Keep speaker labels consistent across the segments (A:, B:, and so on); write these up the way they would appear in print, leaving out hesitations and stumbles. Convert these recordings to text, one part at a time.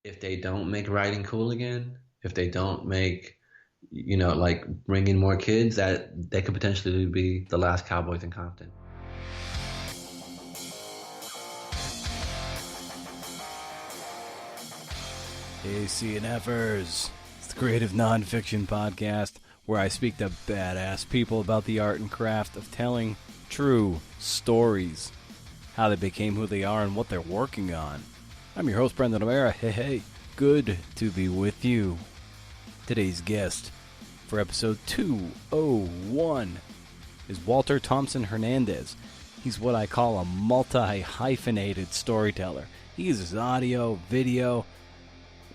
A: If they don't make writing cool again, if they don't make, like bring in more kids, that they could potentially be the last Cowboys in Compton.
B: Hey, CNFers. It's the Creative Nonfiction Podcast where I speak to badass people about the art and craft of telling true stories, how they became who they are, and what they're working on. I'm your host, Brendan O'Mara. Hey, good to be with you. Today's guest for episode 201 is Walter Thompson-Hernandez. He's what I call a multi-hyphenated storyteller. He uses audio, video,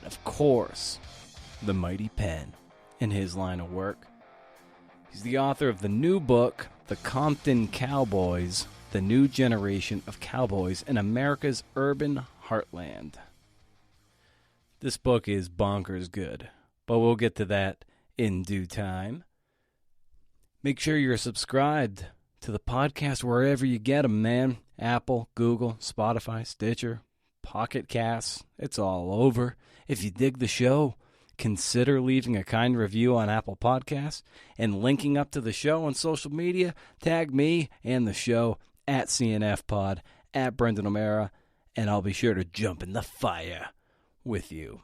B: of course, the mighty pen in his line of work. He's the author of the new book, The Compton Cowboys, The New Generation of Cowboys in America's Urban Heartland. This book is bonkers good, but we'll get to that in due time. Make sure you're subscribed to the podcast wherever you get them, man. Apple, Google, Spotify, Stitcher, Pocket Casts, it's all over. If you dig the show, consider leaving a kind review on Apple Podcasts and linking up to the show on social media. Tag me and the show at CNFPod, at Brendan O'Mara, and I'll be sure to jump in the fire with you.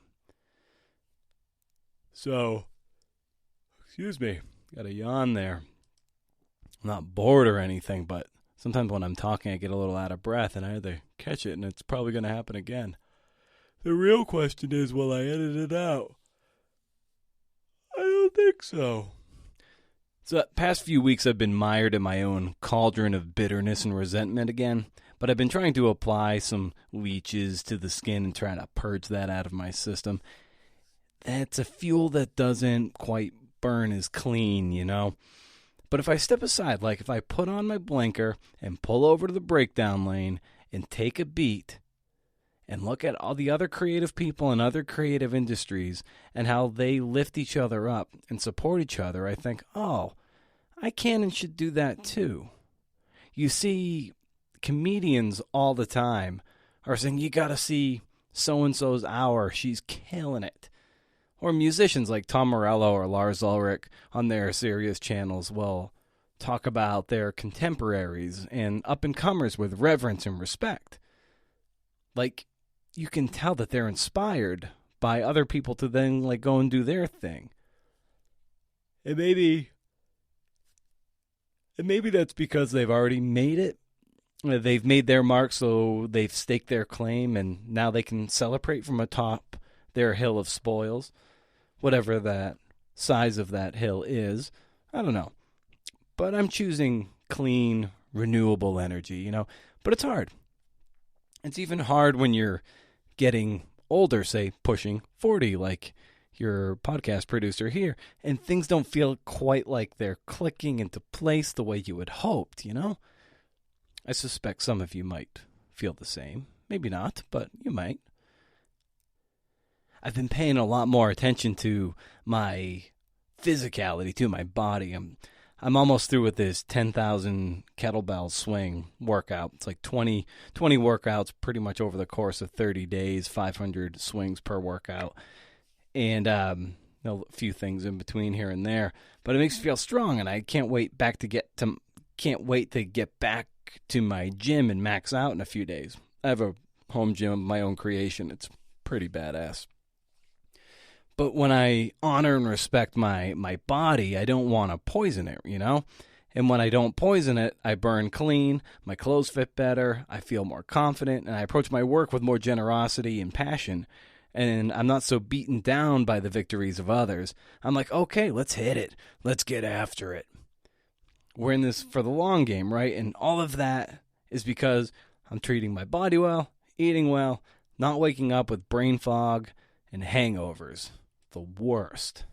B: So, excuse me, got a yawn there. I'm not bored or anything, but sometimes when I'm talking I get a little out of breath and I had to catch it, and it's probably going to happen again. The real question is, will I edit it out? I don't think so. So the past few weeks I've been mired in my own cauldron of bitterness and resentment again, but I've been trying to apply some leeches to the skin and try to purge that out of my system. That's a fuel that doesn't quite burn as clean, you know? But if I step aside, like if I put on my blinker and pull over to the breakdown lane and take a beat and look at all the other creative people in other creative industries and how they lift each other up and support each other, I think, oh, I can and should do that too. You see comedians all the time are saying, you got to see so-and-so's hour, she's killing it. Or musicians like Tom Morello or Lars Ulrich on their serious channels will talk about their contemporaries and up-and-comers with reverence and respect. Like, you can tell that they're inspired by other people to then like go and do their thing. And maybe that's because they've already made it. They've made their mark, so they've staked their claim, and now they can celebrate from atop their hill of spoils, whatever that size of that hill is. I don't know. But I'm choosing clean, renewable energy, you know. But it's hard. It's even hard when you're getting older, say pushing 40, like your podcast producer here, and things don't feel quite like they're clicking into place the way you had hoped, you know? I suspect some of you might feel the same. Maybe not, but you might. I've been paying a lot more attention to my physicality, to my body. I'm almost through with this 10,000 kettlebell swing workout. It's like 20 workouts pretty much over the course of 30 days, 500 swings per workout, and a few things in between here and there. But it makes me feel strong, and I can't wait to get back to my gym and max out in a few days. I have a home gym of my own creation. It's pretty badass. But when I honor and respect my body, I don't want to poison it, you know? And when I don't poison it, I burn clean, my clothes fit better, I feel more confident, and I approach my work with more generosity and passion. And I'm not so beaten down by the victories of others. I'm like, okay, let's hit it. Let's get after it. We're in this for the long game, right? And all of that is because I'm treating my body well, eating well, not waking up with brain fog and hangovers. The worst.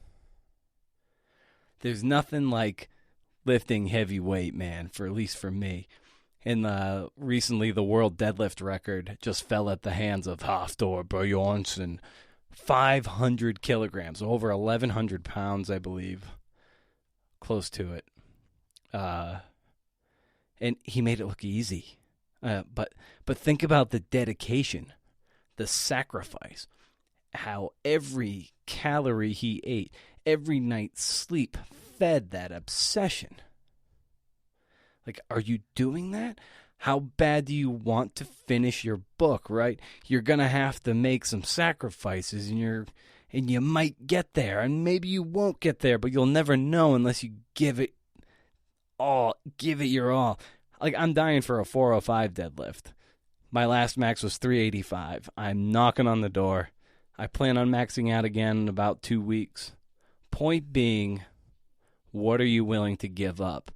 B: There's nothing like lifting heavy weight, man, at least for me. And recently the world deadlift record just fell at the hands of Hafthor Bjornsson. 500 kilograms, over 1,100 pounds, I believe. Close to it. And he made it look easy. But think about the dedication, the sacrifice, how every calorie he ate, every night's sleep fed that obsession. Like, are you doing that? How bad do you want to finish your book, right? You're going to have to make some sacrifices, and you might get there, and maybe you won't get there, but you'll never know unless you give it your all. Like, I'm dying for a 405 deadlift. My last max was 385. I'm knocking on the door. I plan on maxing out again in about 2 weeks. Point being, what are you willing to give up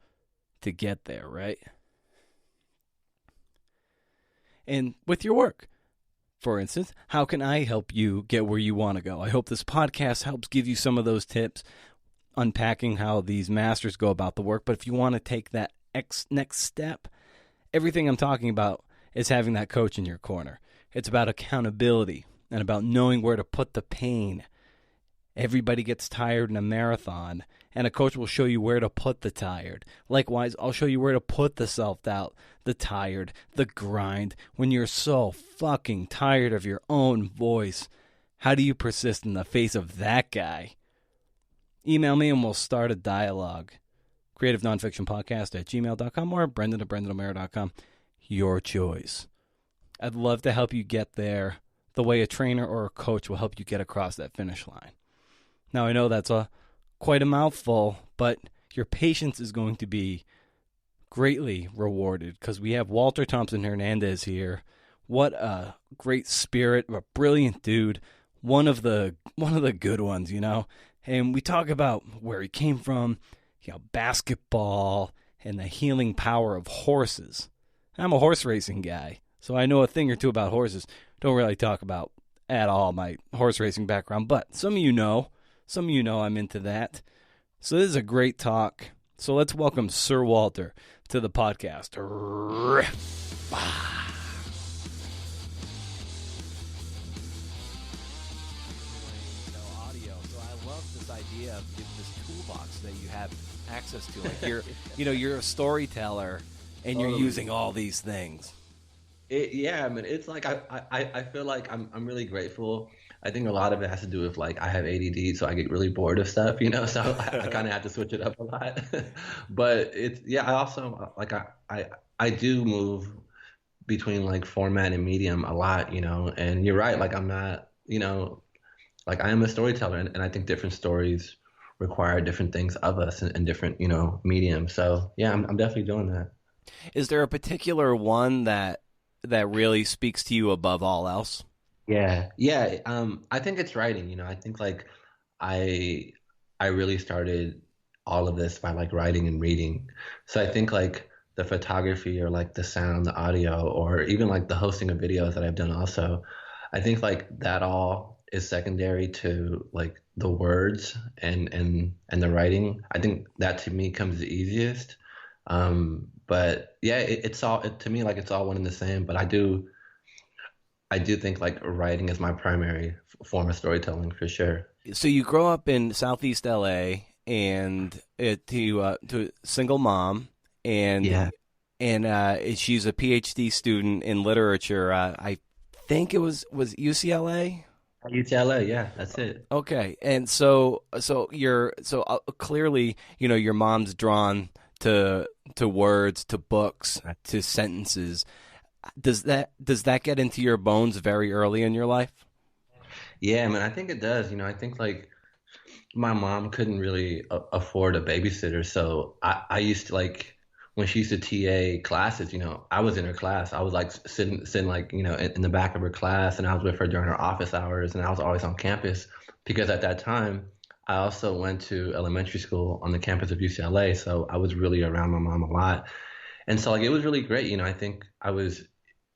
B: to get there, right? And with your work, for instance, how can I help you get where you want to go? I hope this podcast helps give you some of those tips, unpacking how these masters go about the work. But if you want to take that next step, everything I'm talking about is having that coach in your corner. It's about accountability and about knowing where to put the pain. Everybody gets tired in a marathon, and a coach will show you where to put the tired. Likewise, I'll show you where to put the self-doubt, the tired, the grind. When you're so fucking tired of your own voice, how do you persist in the face of that guy? Email me and we'll start a dialogue. Creative Nonfiction Podcast at gmail.com or brendan@brendano'mara.com. Your choice. I'd love to help you get there the way a trainer or a coach will help you get across that finish line. Now, I know that's quite a mouthful, but your patience is going to be greatly rewarded because we have Walter Thompson-Hernandez here. What a great spirit, a brilliant dude, one of the good ones, you know. And we talk about where he came from, basketball, and the healing power of horses. I'm a horse racing guy, so I know a thing or two about horses. Don't really talk about at all my horse racing background, but some of you know I'm into that. So this is a great talk. So let's welcome Sir Walter to the podcast. Audio. So I love this idea of this toolbox that you have access to. Like you're a storyteller and you're using all these things.
A: It's like I feel like I'm really grateful. I think a lot of it has to do with like I have ADD, so I get really bored of stuff, so I kind of have to switch it up a lot. But I also like I do move between like format and medium a lot, and you're right, like I'm not, like I am a storyteller, and I think different stories require different things of us and different, mediums. So yeah, I'm definitely doing that.
B: Is there a particular one that really speaks to you above all else?
A: Yeah. I think it's writing. I think like I really started all of this by like writing and reading. So I think like the photography or like the sound, the audio, or even like the hosting of videos that I've done also, I think like that all is secondary to like the words and the writing. I think that to me comes the easiest. But yeah, it's all to me like it's all one and the same. But I do think like writing is my primary form of storytelling for sure.
B: So you grow up in Southeast LA and to a single mom, and she's a PhD student in literature. I think it was UCLA.
A: UCLA, yeah, that's it.
B: Okay, and so clearly, your mom's drawn to words, to books, to sentences. Does that get into your bones very early in your life?
A: Yeah, man, I think it does. I think like my mom couldn't really afford a babysitter, so I used to like when she used to TA classes. I was in her class. I was like sitting like in the back of her class, and I was with her during her office hours, and I was always on campus because at that time I also went to elementary school on the campus of UCLA, so I was really around my mom a lot. And so like it was really great. I think I was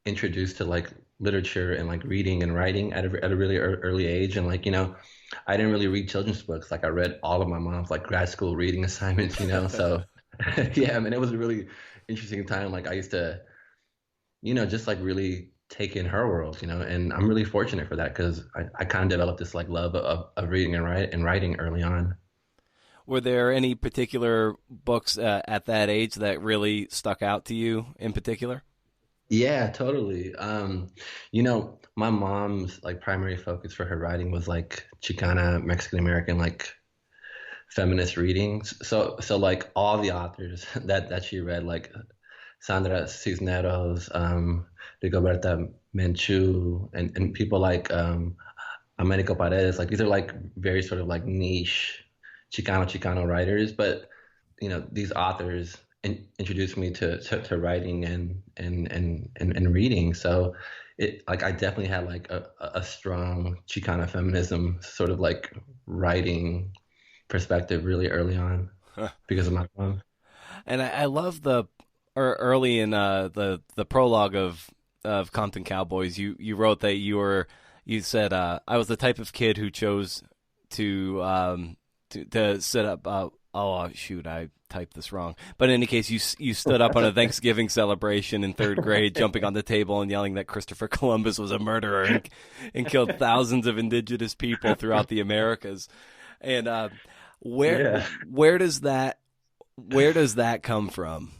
A: introduced to like literature and like reading and writing at a really early age. And like, I didn't really read children's books. Like I read all of my mom's like grad school reading assignments, so yeah, I mean, it was a really interesting time. Like I used to, just like really take in her world, and I'm really fortunate for that because I kind of developed this like love of reading and writing early on.
B: Were there any particular books at that age that really stuck out to you in particular?
A: Yeah, totally. My mom's like primary focus for her writing was like Chicana Mexican American like feminist readings. So like all the authors that she read, like Sandra Cisneros, Rigoberta Menchú, and people like Américo Paredes, like these are like very sort of like niche Chicano writers, but these authors introduced me to writing and reading. So it like I definitely had like a strong Chicana feminism sort of like writing perspective really early on because of my mom.
B: And I love the early in the prologue of Compton Cowboys. You wrote that you said I was the type of kid who chose to sit up. Oh shoot, I typed this wrong. But in any case, you stood up on a Thanksgiving celebration in third grade, jumping on the table and yelling that Christopher Columbus was a murderer and killed thousands of indigenous people throughout the Americas. And where
A: Yeah.
B: where does that where does that come from?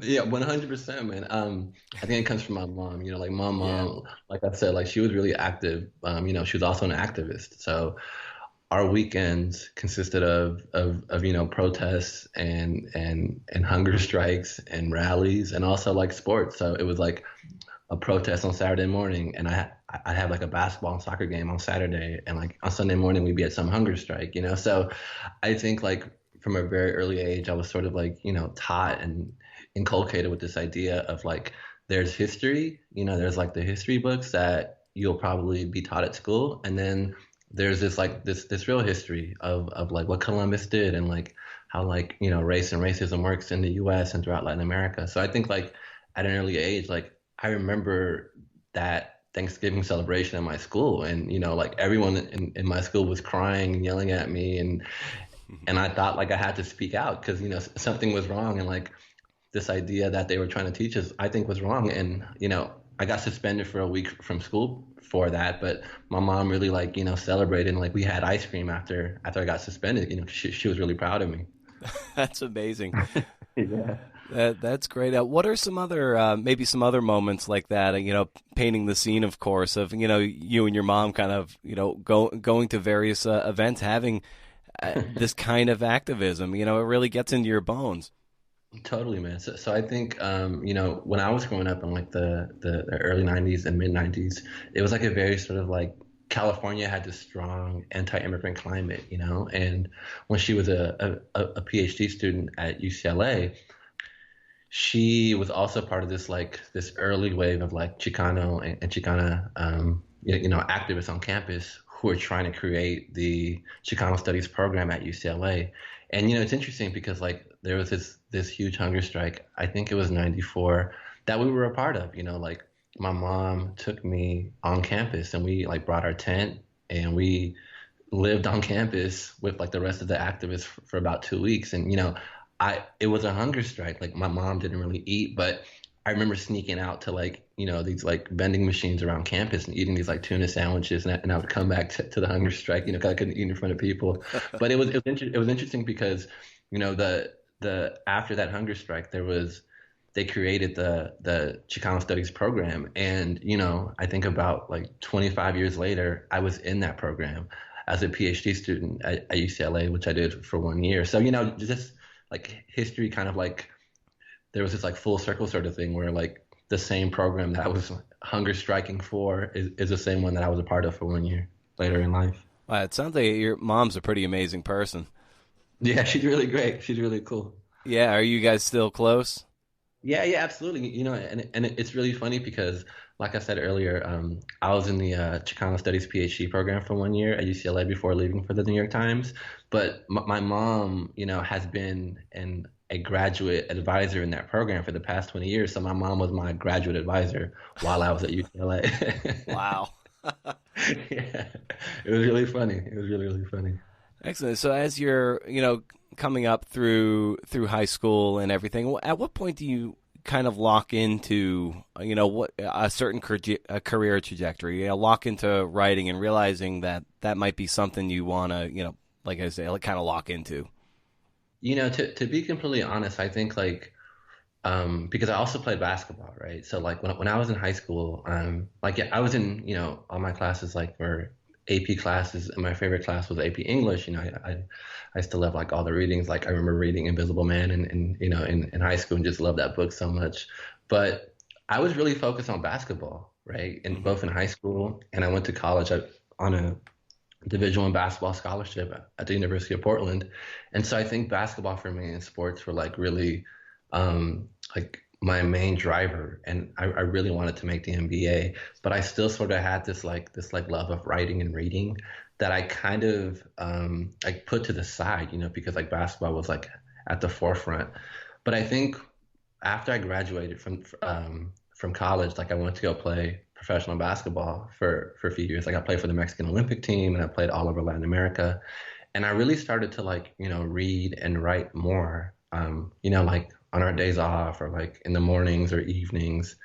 A: Yeah, 100%, man. I think it comes from my mom. Like my
B: Yeah.
A: mom, like I said, like she was really active. She was also an activist. So our weekends consisted of protests and hunger strikes and rallies and also like sports. So it was like a protest on Saturday morning, and I'd have like a basketball and soccer game on Saturday, and like on Sunday morning we'd be at some hunger strike. So I think like from a very early age I was sort of like taught and inculcated with this idea of like there's history, there's like the history books that you'll probably be taught at school, and then there's this like this real history of like what Columbus did and like how like race and racism works in the U.S. and throughout Latin America. So I think like at an early age, like I remember that Thanksgiving celebration at my school, and like everyone in my school was crying and yelling at me, and I thought like I had to speak out because something was wrong, and like this idea that they were trying to teach us I think was wrong, and I got suspended for a week from school for that, but my mom really like celebrated, and like we had ice cream after I got suspended. She was really proud of me.
B: That's amazing.
A: Yeah.
B: That's great. What are some other maybe some other moments like that? Painting the scene, of course, of you and your mom kind of going to various events, having this kind of activism. It really gets into your bones.
A: Totally, man. So I think, when I was growing up in like the early 90s and mid 90s, it was like a very sort of like California had this strong anti-immigrant climate, and when she was a PhD student at UCLA, she was also part of this like this early wave of like Chicano and Chicana, activists on campus who are trying to create the Chicano Studies program at UCLA. And it's interesting because like there was this huge hunger strike. I think it was '94 that we were a part of. Like my mom took me on campus, and we like brought our tent, and we lived on campus with like the rest of the activists for about 2 weeks. And I it was a hunger strike. Like my mom didn't really eat, but I remember sneaking out to like these like vending machines around campus and eating these like tuna sandwiches, and I would come back to the hunger strike, because I couldn't eat in front of people. But it was interesting because the after that hunger strike they created the Chicano Studies program, and I think about like 25 years later I was in that program as a PhD student at UCLA, which I did for 1 year. So just like history kind of like there was this like full circle sort of thing where like the same program that I was hunger striking for is the same one that I was a part of for 1 year later in life.
B: It sounds like your mom's a pretty amazing person.
A: Yeah, she's really great. She's really cool.
B: Yeah, are you guys still close?
A: Yeah, yeah, absolutely. And it's really funny because, like I said earlier, I was in the Chicano Studies PhD program for 1 year at UCLA before leaving for the New York Times. But my mom, has been a graduate advisor in that program for the past 20 years. So my mom was my graduate advisor while I was at UCLA.
B: Wow.
A: Yeah, it was really funny. It was really, really funny.
B: Excellent. So as you're, coming up through high school and everything, at what point do you kind of lock into, what a certain a career trajectory, lock into writing and realizing that that might be something you want to, like I say, like kind of lock into?
A: To be completely honest, I think like because I also played basketball, right? So like when I was in high school, like yeah, I was in, all my classes like were AP classes, and my favorite class was AP English. I still love like all the readings. Like I remember reading Invisible Man in high school and just loved that book so much. But I was really focused on basketball, right? And
B: Hmm.
A: both in high school and I went to college on a Division One basketball scholarship at the University of Portland. And so I think basketball for me and sports were like really like my main driver. And I really wanted to make the NBA, but I still sort of had this like love of writing and reading that I kind of like put to the side, because like basketball was like at the forefront. But I think after I graduated from college, like I went to go play professional basketball for a few years. Like I played for the Mexican Olympic team and I played all over Latin America. And I really started to like, read and write more, like on our days off or like in the mornings or evenings.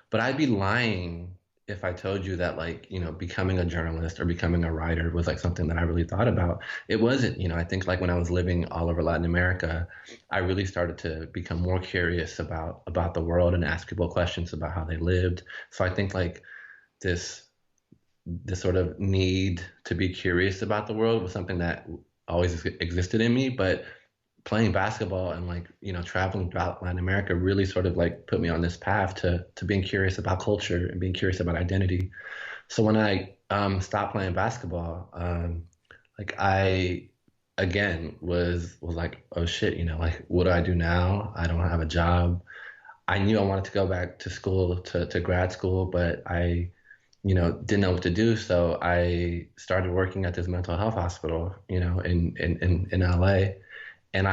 A: But I'd be lying if I told you that like, becoming a journalist or becoming a writer was like something that I really thought about. It wasn't, I think like when I was living all over Latin America, I really started to become more curious about the world and ask people questions about how they lived. So I think like this this sort of need to be curious about the world was something that always existed in me, but playing basketball and like traveling throughout Latin America really sort of like put me on this path to being curious about culture and being curious about identity. So when I stopped playing basketball, like I again was like, oh shit, like what do I do now? I don't have a job. I knew I wanted to go back to school to grad school, but I didn't know what to do. So I started working at this mental health hospital, in LA. And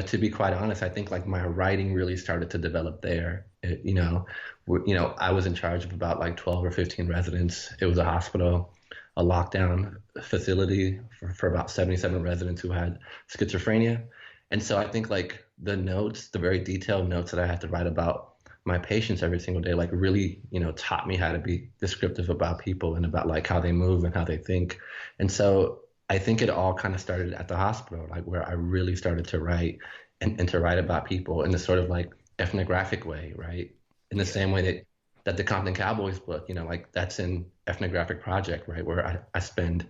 A: to be quite honest, I think like my writing really started to develop there. I was in charge of about like 12 or 15 residents. It was a hospital, a lockdown facility for about 77 residents who had schizophrenia. And so I think like the notes, the very detailed notes that I had to write about my patients every single day, like really, taught me how to be descriptive about people and about like how they move and how they think. And so I think it all kind of started at the hospital, like where I really started to write and to write about people in this sort of like ethnographic way, right? In the
B: Yeah.
A: same way that the Compton Cowboys book, like that's an ethnographic project, right? Where I spend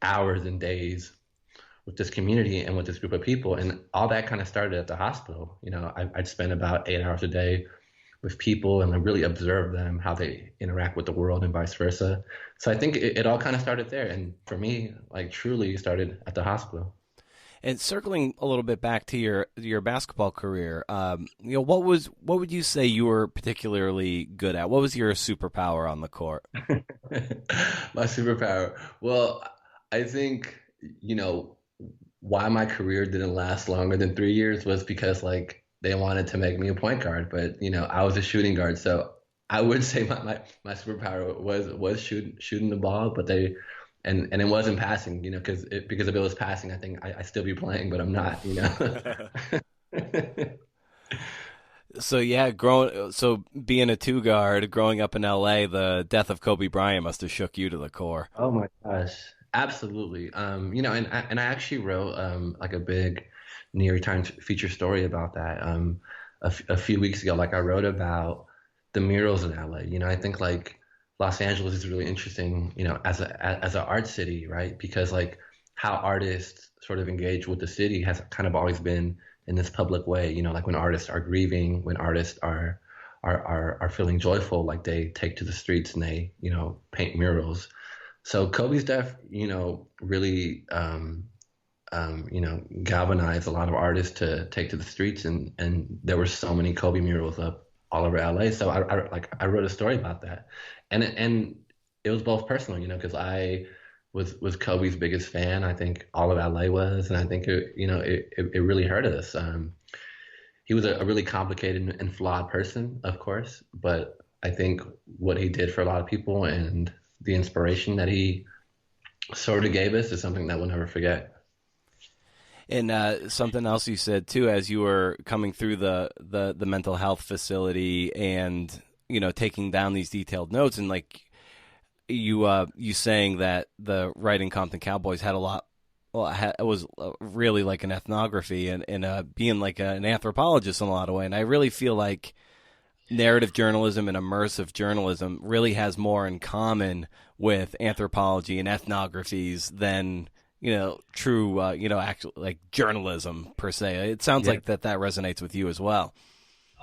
A: hours and days with this community and with this group of people. And all that kind of started at the hospital. I'd spend about 8 hours a day with people and I really observe them, how they interact with the world and vice versa. So I think it all kind of started there. And for me, like truly started at the hospital.
B: And circling a little bit back to your basketball career, what would you say you were particularly good at? What was your superpower on the court?
A: My superpower. Well, I think, you know, why my career didn't last longer than 3 years was because like they wanted to make me a point guard, but I was a shooting guard. So I would say my superpower was shooting the ball, but they and it wasn't passing, because if it was passing, I think I still be playing, but I'm not.
B: So yeah, being a two guard, growing up in LA, the death of Kobe Bryant must have shook you to the core.
A: Oh my gosh, absolutely. And I actually wrote like a big New York Times feature story about that a few weeks ago. Like I wrote about the murals in LA. I think like Los Angeles is really interesting, as an art city, right? Because like how artists sort of engage with the city has kind of always been in this public way. Like when artists are grieving, when artists are feeling joyful, like they take to the streets and they paint murals. So Kobe's death, really, galvanized a lot of artists to take to the streets, and there were so many Kobe murals up all over LA. So I wrote a story about that, and it was both personal, because I was Kobe's biggest fan. I think all of LA was, and I think it really hurt us. He was a really complicated and flawed person, of course, but I think what he did for a lot of people and the inspiration that he sort of gave us is something that we'll never forget.
B: And something else you said too, as you were coming through the mental health facility and taking down these detailed notes, and like you saying that the writing Compton Cowboys had a lot well, I was really like an ethnography and being like an anthropologist in a lot of way. And I really feel like narrative journalism and immersive journalism really has more in common with anthropology and ethnographies than true actual like journalism per se. It sounds
A: Yeah.
B: like that resonates with you as well.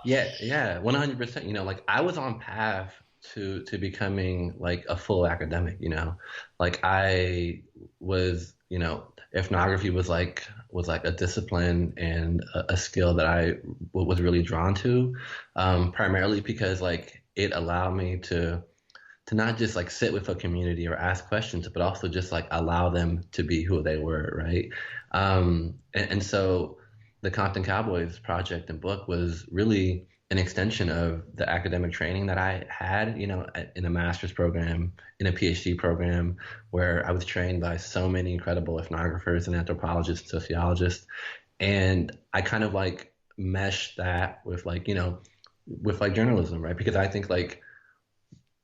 A: Yeah, yeah, 100%. Like I was on path to becoming like a full academic, Like I was, ethnography was like a discipline and a skill that I was really drawn to, primarily because like it allowed me to not just like sit with a community or ask questions, but also just like allow them to be who they were, right? And so the Compton Cowboys project and book was really an extension of the academic training that I had, in a master's program, in a PhD program, where I was trained by so many incredible ethnographers and anthropologists, sociologists, and I kind of like meshed that with like, with like journalism, right? Because I think like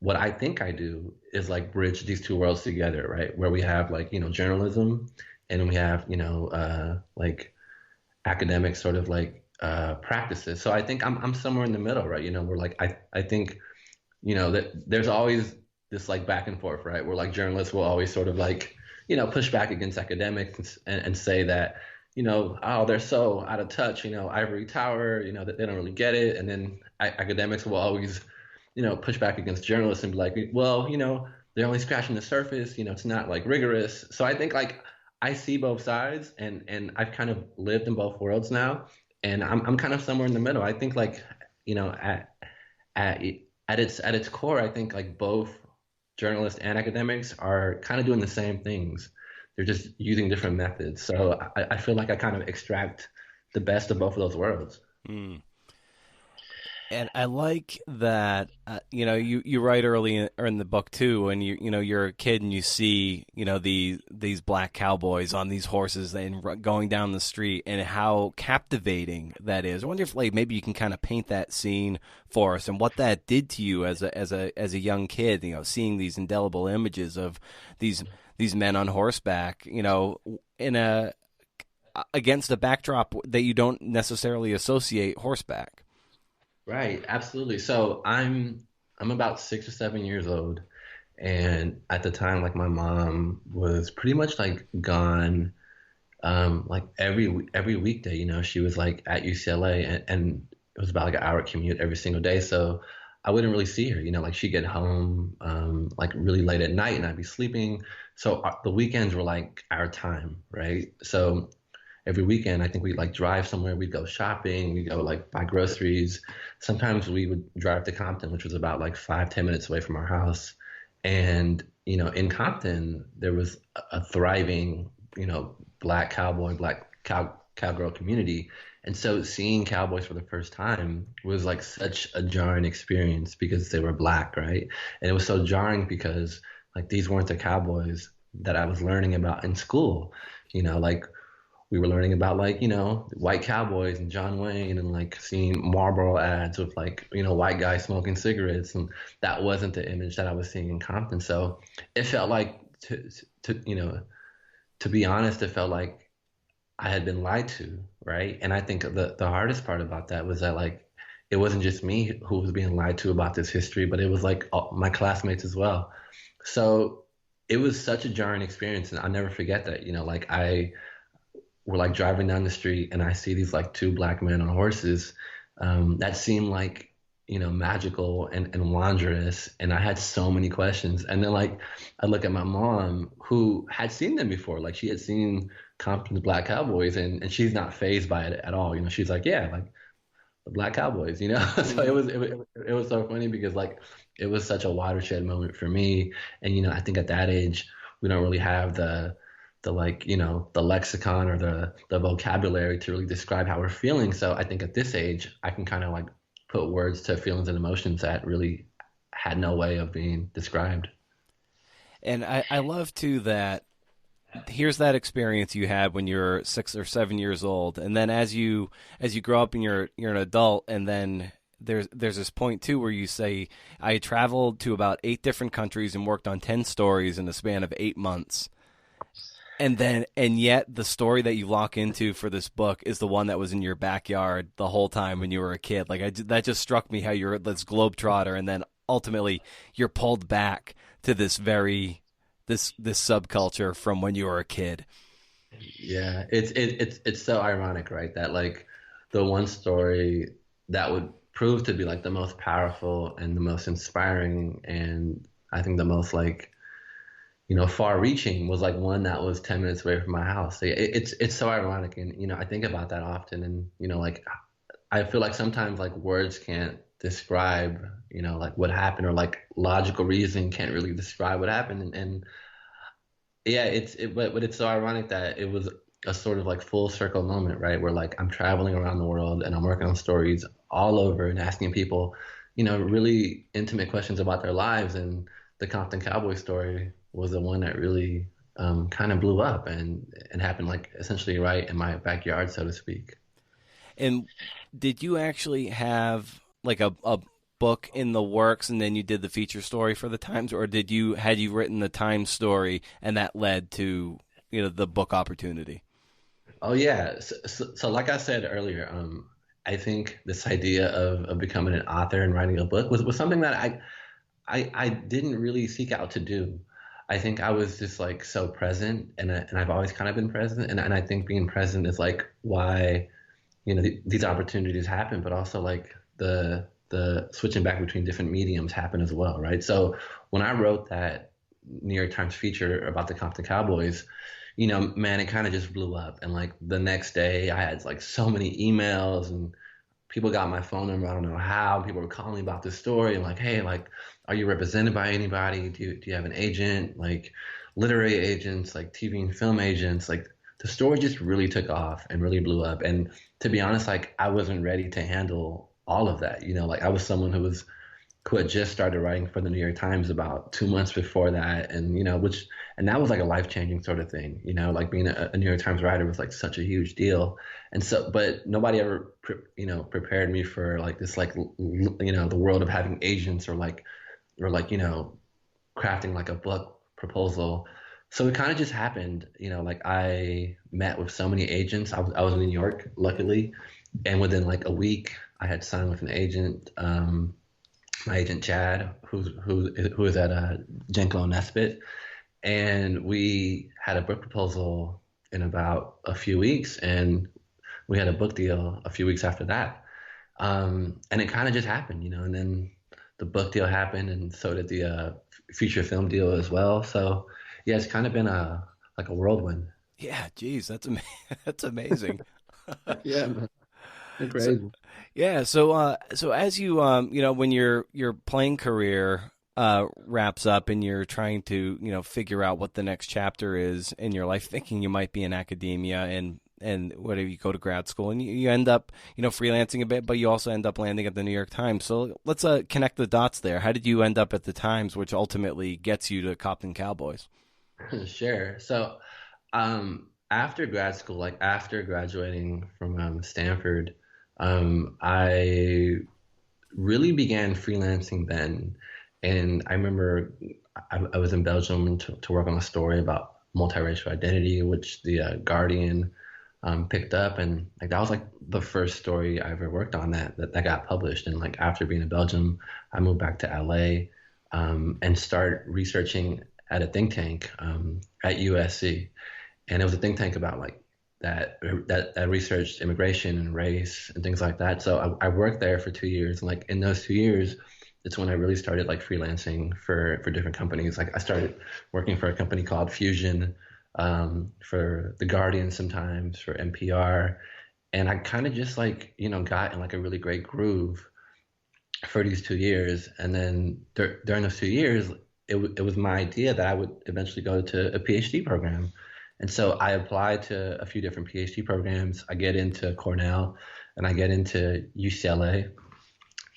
A: what I think I do is like bridge these two worlds together, right? Where we have like, journalism and we have, like academic sort of like practices. So I think I'm somewhere in the middle, right? We're like I think, that there's always this like back and forth, right? Where like journalists will always sort of like, push back against academics and say that, oh, they're so out of touch, ivory tower, that they don't really get it. And then academics will always push back against journalists and be like, well, they're only scratching the surface, it's not like rigorous. So I think like I see both sides and I've kind of lived in both worlds now. And I'm kind of somewhere in the middle. I think like, at at its core, I think like both journalists and academics are kind of doing the same things. They're just using different methods. So I feel like I kind of extract the best of both of those worlds.
B: Mm. And I like that, you write early in the book too, and you're a kid and you see, these black cowboys on these horses and going down the street and how captivating that is. I wonder if like maybe you can kind of paint that scene for us and what that did to you as a young kid, seeing these indelible images of these men on horseback, in a against a backdrop that you don't necessarily associate horseback.
A: Right, absolutely. So I'm about 6 or 7 years old, and at the time, like my mom was pretty much like gone, like every weekday. She was like at UCLA, and it was about like an hour commute every single day. So I wouldn't really see her. Like she'd get home, like really late at night, and I'd be sleeping. So the weekends were like our time, right? So every weekend, I think we'd like drive somewhere. We'd go shopping. We'd go like buy groceries. Sometimes we would drive to Compton, which was about like 5, 10 minutes away from our house. And, in Compton, there was a thriving, black cowboy, cowgirl community. And so seeing cowboys for the first time was like such a jarring experience because they were black, right? And it was so jarring because like these weren't the cowboys that I was learning about in school. Like we were learning about like, white cowboys and John Wayne and like seeing Marlboro ads with like, white guys smoking cigarettes. And that wasn't the image that I was seeing in Compton. So it felt like to be honest, it felt like I had been lied to, right? And I think the hardest part about that was that like it wasn't just me who was being lied to about this history, but it was like all my classmates as well. So it was such a jarring experience, and I'll never forget that. Like we're like driving down the street, and I see these like two black men on horses that seem like magical and wondrous, and I had so many questions. And then like I look at my mom who had seen them before, like she had seen Compton's Black Cowboys, and she's not phased by it at all. She's like, yeah, like the Black Cowboys. So it was so funny because like it was such a watershed moment for me. And I think at that age we don't really have the like the lexicon or the vocabulary to really describe how we're feeling. So I think at this age I can kind of like put words to feelings and emotions that really had no way of being described.
B: And I love too that here's that experience you had when you're 6 or 7 years old, and then as you grow up and you're an adult, and then there's this point too where you say I traveled to about 8 different countries and worked on 10 stories in the span of 8 months. And yet the story that you lock into for this book is the one that was in your backyard the whole time when you were a kid. Like that just struck me how you're this globetrotter, and then ultimately you're pulled back to this subculture from when you were a kid.
A: Yeah, it's so ironic, right? That like the one story that would prove to be like the most powerful and the most inspiring and I think the most like far reaching was like one that was 10 minutes away from my house. It's so ironic. And, I think about that often. And, like I feel like sometimes like words can't describe, like what happened or like logical reason can't really describe what happened. And yeah, but it's so ironic that it was a sort of like full circle moment, right? Where like I'm traveling around the world and I'm working on stories all over and asking people, really intimate questions about their lives. And the Compton Cowboys story was the one that really kind of blew up and happened like essentially right in my backyard, so to speak.
B: And did you actually have like a book in the works and then you did the feature story for the Times, or had you written the Times story and that led to the book opportunity?
A: Oh yeah. So like I said earlier, I think this idea of becoming an author and writing a book was something that I didn't really seek out to do. I think I was just like so present, and I've always kind of been present, and I think being present is like why these opportunities happen, but also like the switching back between different mediums happen as well, right? So when I wrote that New York Times feature about the Compton Cowboys, man, it kind of just blew up, and like the next day I had like so many emails and people got my phone number. I don't know how. People were calling me about this story and like, hey, like, are you represented by anybody? Do you have an agent? Like, literary agents, like TV and film agents. Like, the story just really took off and really blew up. And to be honest, like, I wasn't ready to handle all of that. Like, I was someone who had just started writing for the New York Times about 2 months before that, and and that was like a life changing sort of thing. Like being a New York Times writer was like such a huge deal, and so but nobody ever prepared me for like this like the world of having agents or like crafting like a book proposal. So it kind of just happened. Like I met with so many agents. I was in New York, luckily, and within like a week, I had signed with an agent. My agent Chad, who is at Jenko Nesbitt, and we had a book proposal in about a few weeks, and we had a book deal a few weeks after that. And it kind of just happened, and then the book deal happened, and so did the feature film deal as well. So yeah, it's kind of been like a whirlwind.
B: Yeah, geez, that's amazing.
A: Yeah, man. It's
B: So,
A: crazy.
B: yeah, so as you when your playing career wraps up and you're trying to figure out what the next chapter is in your life, thinking you might be in academia and whatever, you go to grad school and you end up freelancing a bit, but you also end up landing at the New York Times. So let's connect the dots there. How did you end up at the Times, which ultimately gets you to Compton Cowboys?
A: Sure. So after grad school, like after graduating from Stanford, I really began freelancing then. And I remember I was in Belgium to work on a story about multiracial identity, which the Guardian picked up. And like that was like the first story I ever worked on that got published. And like after being in Belgium, I moved back to LA and start researching at a think tank at USC. And it was a think tank about like that researched immigration and race and things like that. So I worked there for 2 years, and like in those 2 years, it's when I really started like freelancing for different companies. Like I started working for a company called Fusion, for the Guardian, sometimes for NPR, and I kind of just like got in like a really great groove for these 2 years. And then during those 2 years, it was my idea that I would eventually go to a PhD program. And so I applied to a few different PhD programs. I get into Cornell and I get into UCLA.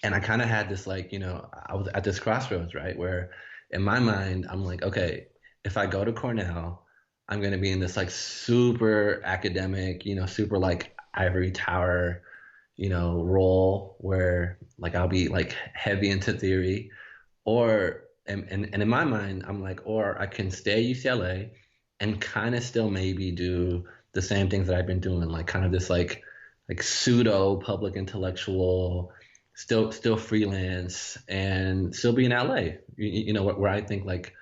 A: And I kind of had this like, I was at this crossroads, right? Where in my mind, I'm like, okay, if I go to Cornell, I'm going to be in this like super academic, super like ivory tower, role where like I'll be like heavy into theory. And in my mind, I'm like, or I can stay at UCLA and kind of still maybe do the same things that I've been doing, like kind of this like pseudo public intellectual, still freelance, and still be in LA. Where I think like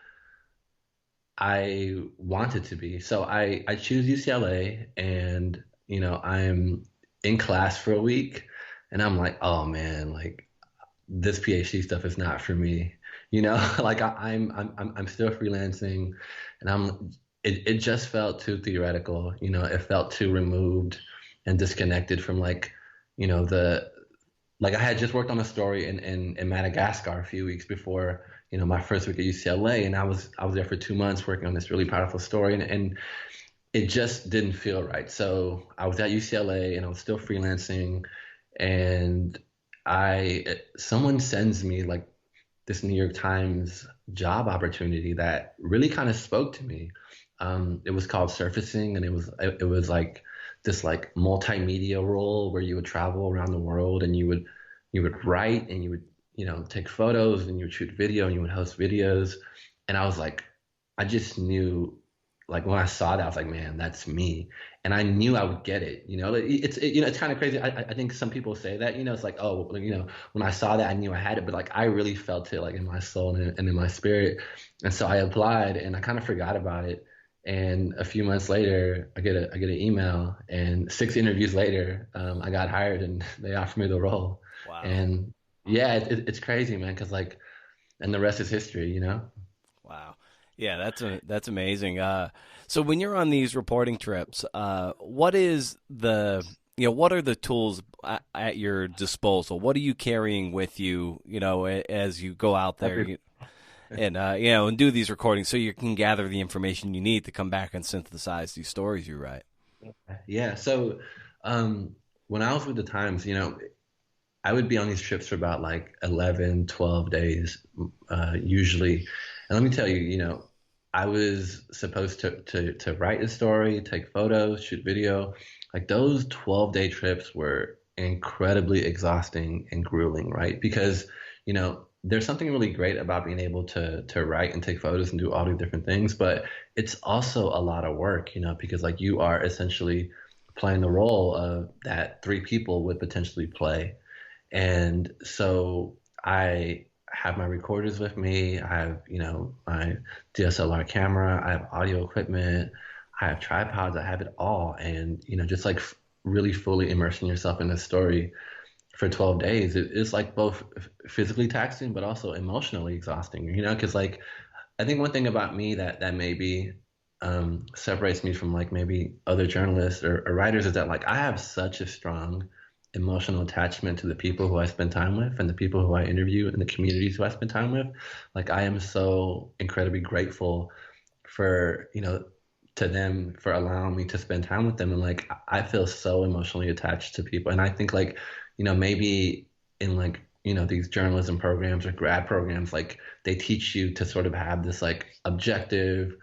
A: I wanted to be. So I choose UCLA, and I'm in class for a week, and I'm like, oh man, like this PhD stuff is not for me. Like I'm still freelancing, and it just felt too theoretical. It felt too removed and disconnected from like, the like I had just worked on a story in Madagascar a few weeks before, my first week at UCLA, and I was there for 2 months working on this really powerful story, and it just didn't feel right. So I was at UCLA and I was still freelancing, and I someone sends me like this New York Times job opportunity that really kind of spoke to me. It was called Surfacing, and it was like this like multimedia role where you would travel around the world, and you would write, and you would take photos, and you would shoot video, and you would host videos. And I was like, I just knew, like when I saw that, I was like, man, that's me. And I knew I would get it. It's kind of crazy. I think some people say that, it's like, oh, well, when I saw that, I knew I had it, but like I really felt it like in my soul and in my spirit. And so I applied, and I kind of forgot about it. And a few months later, I get an email, and 6 interviews later, I got hired, and they offered me the role.
B: Wow.
A: And yeah, it's crazy, man, because like, and the rest is history.
B: Wow. Yeah, that's amazing. So when you're on these reporting trips, what is what are the tools at your disposal? What are you carrying with you, as you go out there and do these recordings so you can gather the information you need to come back and synthesize these stories you write?
A: Yeah. So when I was with the Times, I would be on these trips for about like 11, 12 days, usually. And let me tell you, I was supposed to write a story, take photos, shoot video. Like those 12-day trips were incredibly exhausting and grueling, right? Because, there's something really great about being able to write and take photos and do all these different things, but it's also a lot of work, because like you are essentially playing the role of that three people would potentially play. And so I have my recorders with me. I have, my DSLR camera. I have audio equipment. I have tripods. I have it all. And, just like really fully immersing yourself in this story for 12 days, it's like both physically taxing, but also emotionally exhausting, because like, I think one thing about me that maybe separates me from like maybe other journalists or writers is that like I have such a strong emotional attachment to the people who I spend time with and the people who I interview and the communities who I spend time with. Like I am so incredibly grateful for, to them for allowing me to spend time with them. And like I feel so emotionally attached to people. And I think like, maybe in like, these journalism programs or grad programs, like they teach you to sort of have this like objective,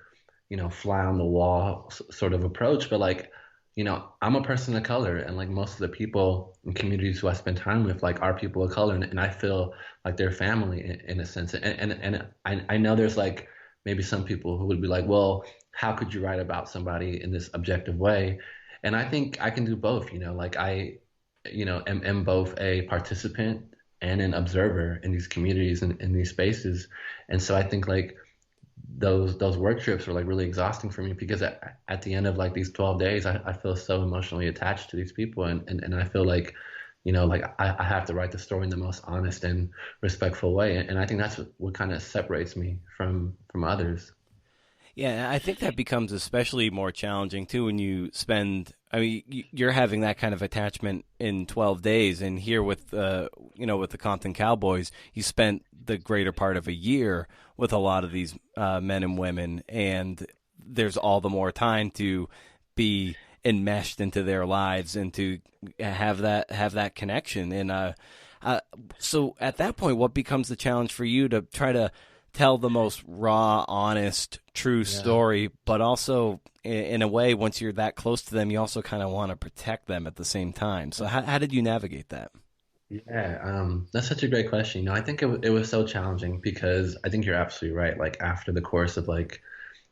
A: fly on the wall sort of approach. But like, I'm a person of color, and like most of the people in communities who I spend time with, like are people of color, and I feel like they're family in a sense. And I know there's like maybe some people who would be like, well, how could you write about somebody in this objective way? And I think I can do both. Like I, am both a participant and an observer in these communities and in these spaces. And so I think like those work trips were like really exhausting for me because at the end of like these 12 days, I feel so emotionally attached to these people. And I feel like, like I have to write the story in the most honest and respectful way. And I think that's what kind of separates me from others.
B: Yeah, I think that becomes especially more challenging too when you spend. I mean, you're having that kind of attachment in 12 days, and here with with the Compton Cowboys, you spent the greater part of a year with a lot of these men and women, and there's all the more time to be enmeshed into their lives and to have that connection. And so at that point, what becomes the challenge for you to try to tell the most raw, honest, true story, but also in a way, once you're that close to them, you also kind of want to protect them at the same time. So how did you navigate that?
A: Yeah, that's such a great question. I think it was so challenging because I think you're absolutely right. Like after the course of like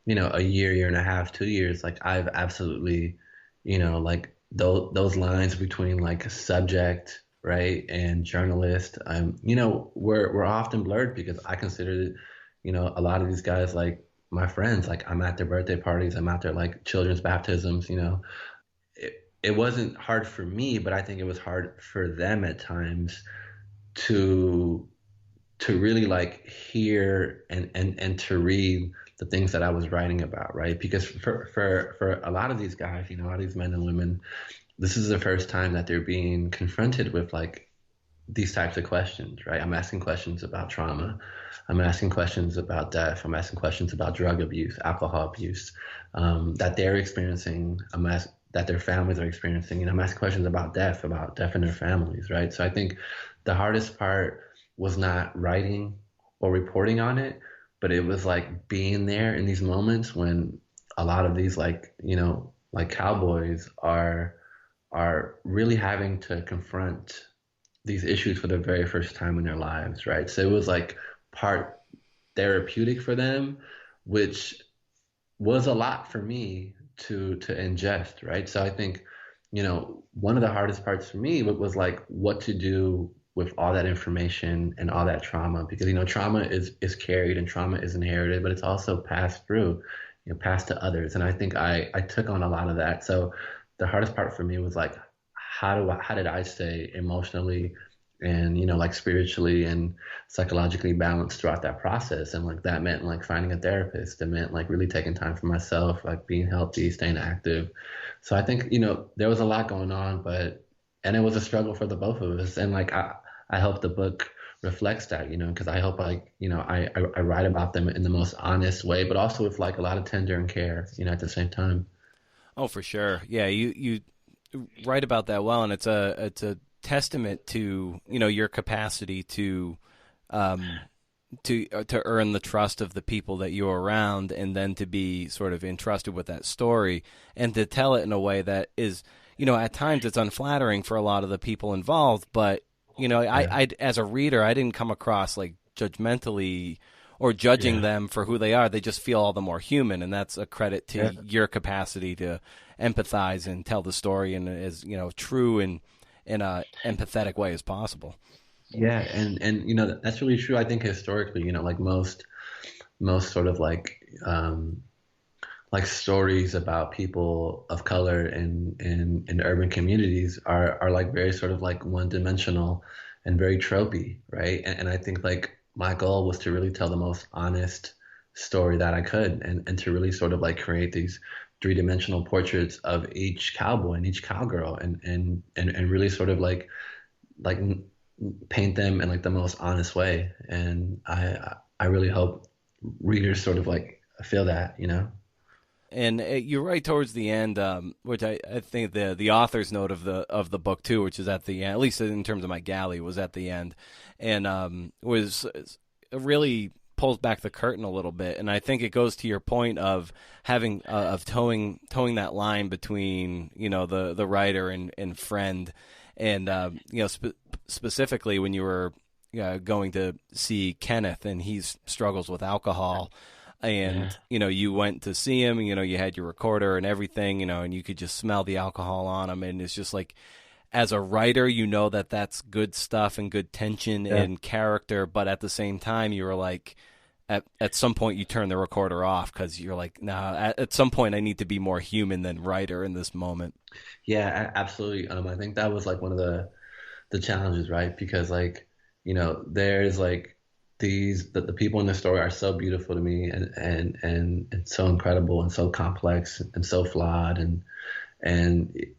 A: a year and a half, 2 years, like I've absolutely, like those lines between like subject, right, and journalist, we're often blurred because I consider, a lot of these guys like my friends. Like I'm at their birthday parties, I'm at their like children's baptisms. It wasn't hard for me, but I think it was hard for them at times to really like hear and to read the things that I was writing about, right? Because for a lot of these guys, a lot of these men and women, this is the first time that they're being confronted with like these types of questions, right? I'm asking questions about trauma. I'm asking questions about death. I'm asking questions about drug abuse, alcohol abuse, that they're experiencing. That their families are experiencing. I'm asking questions about death in their families, right? So I think the hardest part was not writing or reporting on it, but it was like being there in these moments when a lot of these like cowboys are really having to confront these issues for the very first time in their lives, right? So it was like part therapeutic for them, which was a lot for me to ingest, right? So I think, one of the hardest parts for me was like what to do with all that information and all that trauma, because trauma is carried and trauma is inherited, but it's also passed through, passed to others. And I think I took on a lot of that. So the hardest part for me was like how did I stay emotionally and like spiritually and psychologically balanced throughout that process. And like that meant like finding a therapist. It meant like really taking time for myself, like being healthy, staying active. So I think there was a lot going on, and it was a struggle for the both of us. And like I hope the book reflects that, because I hope like I write about them in the most honest way, but also with like a lot of tender and care, at the same time.
B: Oh, for sure. Yeah, you write about that well, and it's a testament to your capacity um, to earn the trust of the people that you're around, and then to be sort of entrusted with that story and to tell it in a way that is, at times it's unflattering for a lot of the people involved. But
A: Yeah.
B: I as a reader, I didn't come across like judgmentally or judging
A: Yeah.
B: them for who they are. They just feel all the more human, and that's a credit to
A: Yeah.
B: your capacity to empathize and tell the story in as true and in a empathetic way as possible.
A: Yeah, and that's really true. I think historically, like most sort of like stories about people of color in urban communities are like very sort of like one dimensional and very tropey, right? And I think like my goal was to really tell the most honest story that I could, and to really sort of like create these three-dimensional portraits of each cowboy and each cowgirl, and really sort of like paint them in like the most honest way. And I really hope readers sort of like feel that.
B: And you're right towards the end, which I think the author's note of the book too, which is at the end, at least in terms of my galley, was at the end, and was really pulls back the curtain a little bit. And I think it goes to your point of having of towing that line between the writer and friend, and specifically when you were going to see Kenneth and he struggles with alcohol,
A: Yeah.
B: and you went to see him, you had your recorder and everything, and you could just smell the alcohol on him, and it's just like, as a writer, that that's good stuff and good tension
A: Yeah.
B: and character, but at the same time you were like, at some point you turn the recorder off because you're like, nah, at some point I need to be more human than writer in this moment.
A: Yeah, absolutely. I think that was like one of the challenges, right? Because like, there's like the people in the story are so beautiful to me, and so incredible and so complex and so flawed, and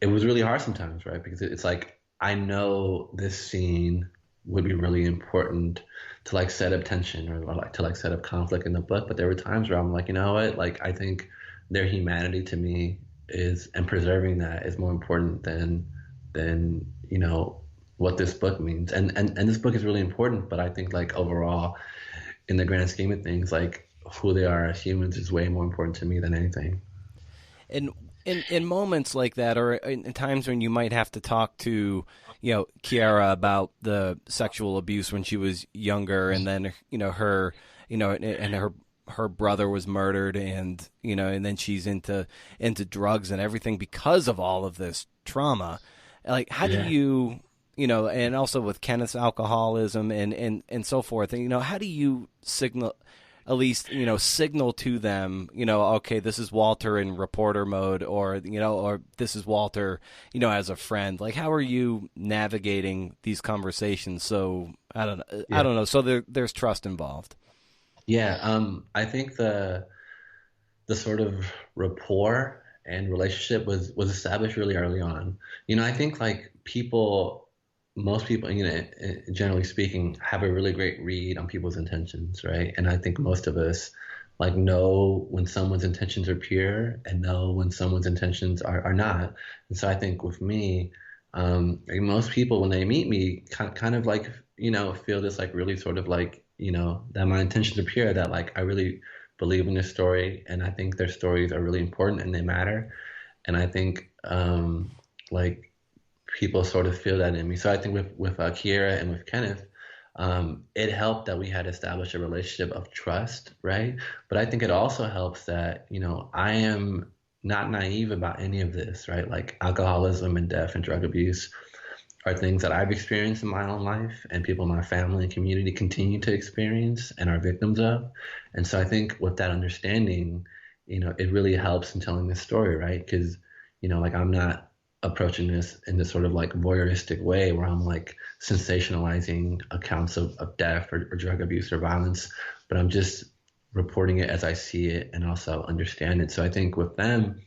A: it was really hard sometimes, right? Because it's like I know this scene would be really important to like set up tension, or like to like set up conflict in the book, but there were times where I'm like, you know what? Like I think their humanity to me is, and preserving that is more important than what this book means. And this book is really important, but I think like overall in the grand scheme of things, like who they are as humans is way more important to me than anything.
B: And in moments like that, or in times when you might have to talk to, Kiara about the sexual abuse when she was younger, and then her, and her her brother was murdered, and and then she's into drugs and everything because of all of this trauma. Like, how do
A: Yeah.
B: you, and also with Kenneth's alcoholism and so forth, and how do you signal, at least signal to them, okay, this is Walter in reporter mode, or this is Walter, as a friend. Like, how are you navigating these conversations? So I
A: Yeah.
B: don't know. So there's trust involved.
A: Yeah. I think the sort of rapport and relationship was established really early on. I think like most people, generally speaking, have a really great read on people's intentions, right? And I think most of us like know when someone's intentions are pure and know when someone's intentions are not. And so I think with me, like most people when they meet me, kind of like feel this like really sort of like that my intentions are pure, that like I really believe in this story, and I think their stories are really important and they matter. And I think like people sort of feel that in me. So I think with Kiera and with Kenneth, it helped that we had established a relationship of trust, right? But I think it also helps that I am not naive about any of this, right? Like alcoholism and death and drug abuse are things that I've experienced in my own life and people in my family and community continue to experience and are victims of. And so I think with that understanding, it really helps in telling this story, right? Because, like I'm not approaching this in this sort of like voyeuristic way where I'm like sensationalizing accounts of death or drug abuse or violence, but I'm just reporting it as I see it and also understand it. So I think with them,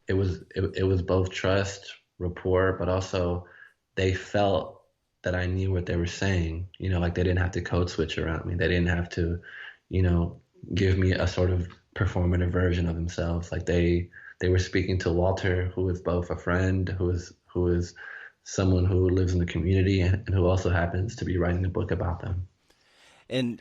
A: it was both trust, rapport, but also they felt that I knew what they were saying. Like they didn't have to code switch around me. They didn't have to, you know, give me a sort of performative version of themselves. Like they were speaking to Walter, who is both a friend, who is someone who lives in the community and who also happens to be writing a book about them.
B: And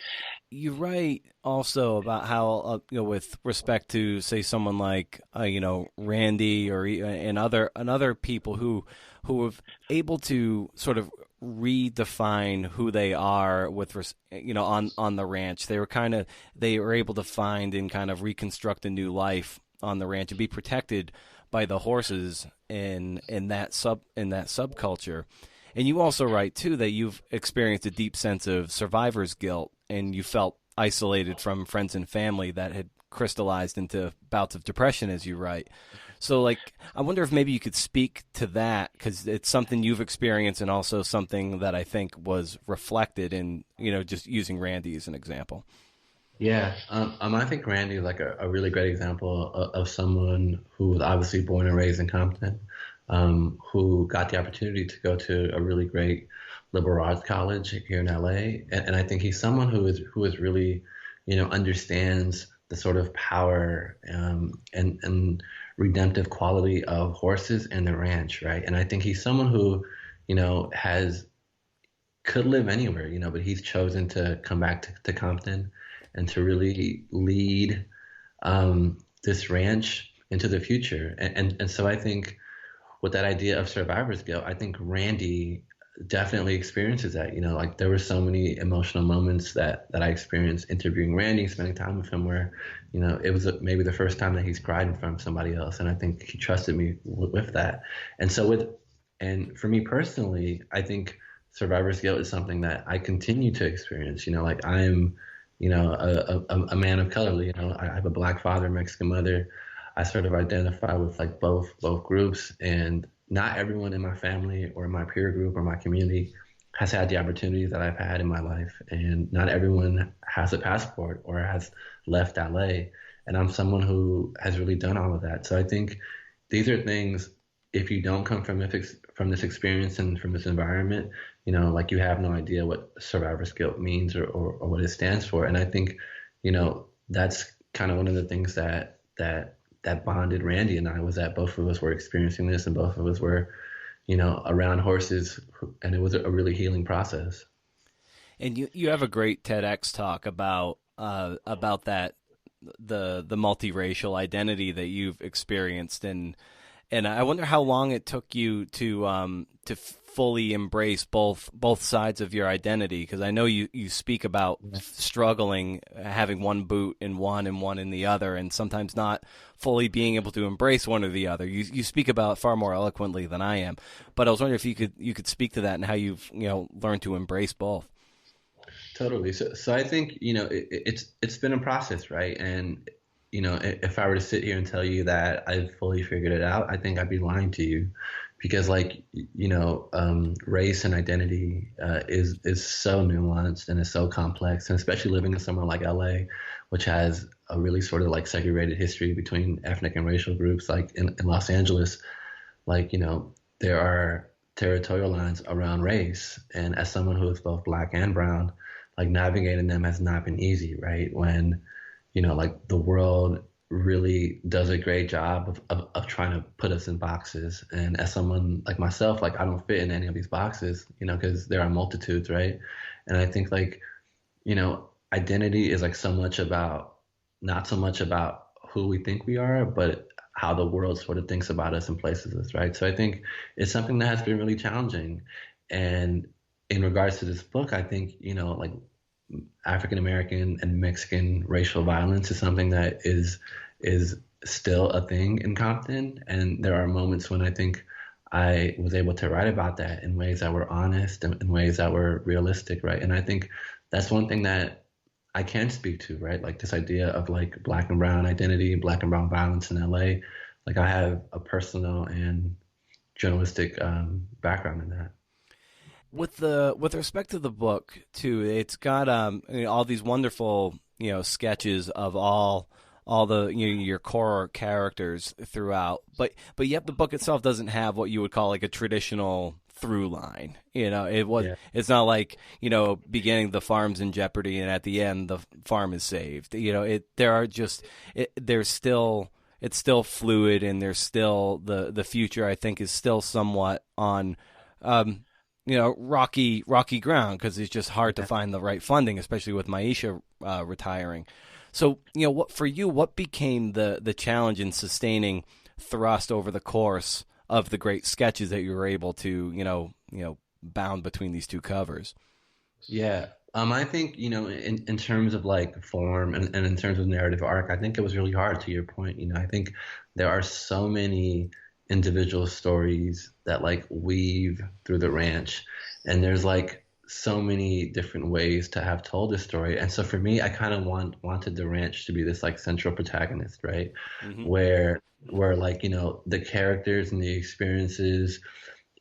B: you write also about how, with respect to, say, someone like, Randy and other people who have able to sort of redefine who they are on the ranch. They were able to find and kind of reconstruct a new life on the ranch and be protected by the horses in that subculture. And you also write too that you've experienced a deep sense of survivor's guilt, and you felt isolated from friends and family that had crystallized into bouts of depression, as you write. So, like, I wonder if maybe you could speak to that, because it's something you've experienced and also something that I think was reflected in, just using Randy as an example.
A: Yeah, I think Randy is like a really great example of someone who was obviously born and raised in Compton, who got the opportunity to go to a really great liberal arts college here in LA, and I think he's someone who is really, understands the sort of power and redemptive quality of horses and the ranch, right? And I think he's someone who, has could live anywhere, but he's chosen to come back to Compton and to really lead this ranch into the future. And so I think with that idea of survivor's guilt, I think Randy definitely experiences that. Like there were so many emotional moments that I experienced interviewing Randy, spending time with him, where it was maybe the first time that he's cried in front of somebody else, and I think he trusted me with that. And so and for me personally, I think survivor's guilt is something that I continue to experience. Like I'm a man of color. I have a black father, Mexican mother. I sort of identify with like both groups, and not everyone in my family or my peer group or my community has had the opportunities that I've had in my life, and not everyone has a passport or has left LA. And I'm someone who has really done all of that. So I think these are things. If you don't come from this experience and from this environment, like you have no idea what survivor's guilt means or what it stands for. And I think, that's kind of one of the things that bonded Randy and I, was that both of us were experiencing this and both of us were, around horses, and it was a really healing process.
B: And you have a great TEDx talk about that, the multiracial identity that you've experienced, and I wonder how long it took you to fully embrace both sides of your identity? Because I know you speak about struggling, having one boot in one and one in the other, and sometimes not fully being able to embrace one or the other. You speak about it far more eloquently than I am, but I was wondering if you could speak to that and how you've learned to embrace both.
A: Totally. So I think, it's been a process, right? And, if I were to sit here and tell you that I've fully figured it out, I think I'd be lying to you because like, race and identity is so nuanced and is so complex. And especially living in somewhere like LA, which has a really sort of like segregated history between ethnic and racial groups, like in Los Angeles, like, there are territorial lines around race. And as someone who is both black and brown, like navigating them has not been easy, right? When, like the world really does a great job of trying to put us in boxes. And as someone like myself, like I don't fit in any of these boxes, because there are multitudes, right? And I think like, identity is like not so much about who we think we are, but how the world sort of thinks about us and places us, right? So I think it's something that has been really challenging. And in regards to this book, I think, like African American and Mexican racial violence is something that is still a thing in Compton. And there are moments when I think I was able to write about that in ways that were honest and in ways that were realistic, right? And I think that's one thing that I can speak to, right? Like this idea of like black and brown identity, black and brown violence in LA. Like I have a personal and journalistic background in that.
B: With respect to the book too, it's got all these wonderful sketches of all the your core characters throughout, but yet the book itself doesn't have what you would call like a traditional through line.
A: Yeah.
B: It's not like beginning the farm's in jeopardy and at the end the farm is saved. There's still it's still fluid, and there's still the future, I think, is still somewhat on rocky ground because it's just hard to find the right funding, especially with Maisha retiring. So, what became the challenge in sustaining thrust over the course of the great sketches that you were able to, bound between these two covers?
A: Yeah. I think, in terms of like form and in terms of narrative arc, I think it was really hard to your point. I think there are so many individual stories that like weave through the ranch, and there's like so many different ways to have told this story. And so for me, I kind of wanted the ranch to be this like central protagonist, right?
B: Mm-hmm.
A: Where like, the characters and the experiences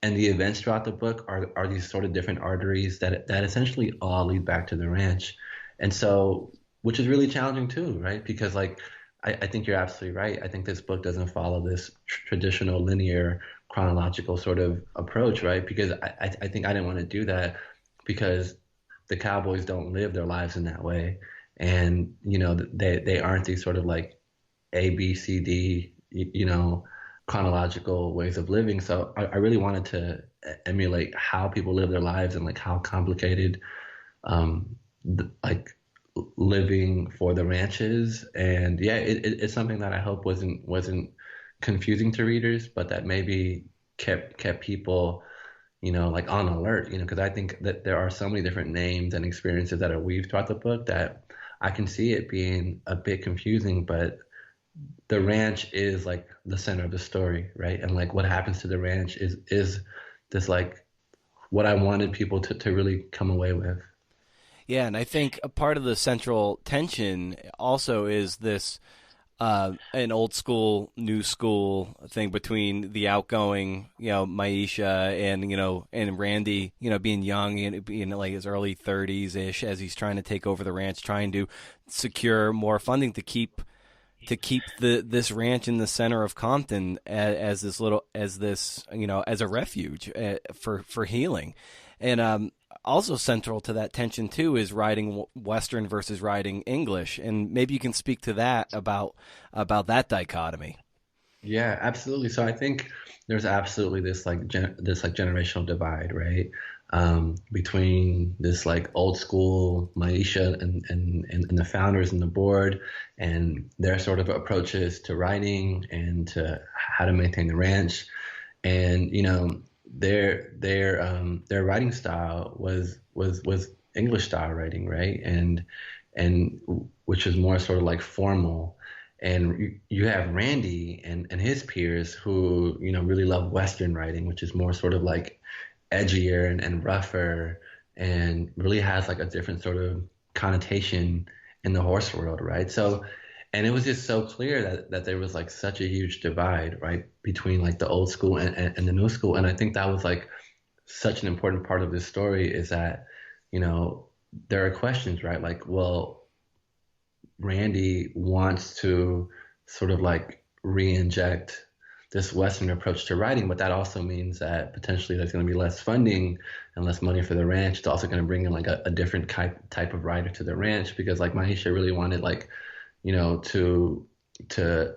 A: and the events throughout the book are these sort of different arteries that essentially all lead back to the ranch. And so, which is really challenging too, right? Because like, I think you're absolutely right. I think this book doesn't follow this traditional linear chronological sort of approach, right? Because I think I didn't want to do that because the Cowboys don't live their lives in that way. And, they aren't these sort of like A, B, C, D, chronological ways of living. So I really wanted to emulate how people live their lives and like how complicated, like living for the ranches. And yeah, it's something that I hope wasn't confusing to readers, but that maybe kept people, like on alert, because I think that there are so many different names and experiences that are weaved throughout the book that I can see it being a bit confusing, but the ranch is like the center of the story, right? And like what happens to the ranch is this like what I wanted people to really come away with.
B: Yeah, and I think a part of the central tension also is this an old school, new school thing between the outgoing, Maisha and Randy, being young and being like his early 30s ish as he's trying to take over the ranch, trying to secure more funding to keep this ranch in the center of Compton as a refuge for healing. And also central to that tension too is writing Western versus writing English, and maybe you can speak to that about that dichotomy.
A: Yeah, absolutely. So I think there's absolutely this like generational divide, right? Between this like old school Maisha and the founders and the board and their sort of approaches to writing and to how to maintain the ranch, and their writing style was English style writing, right? And which was more sort of like formal. And you have Randy and his peers who, really love Western writing, which is more sort of like edgier and rougher and really has like a different sort of connotation in the horse world, right? So, and it was just so clear that there was like such a huge divide, right, between like the old school and the new school. And I think that was like such an important part of this story is that, you know, there are questions, right? Like, well, Randy wants to sort of like re-inject this Western approach to writing, but that also means that potentially there's going to be less funding and less money for the ranch. It's also going to bring in like a different type of writer to the ranch because like Mahisha really wanted like, to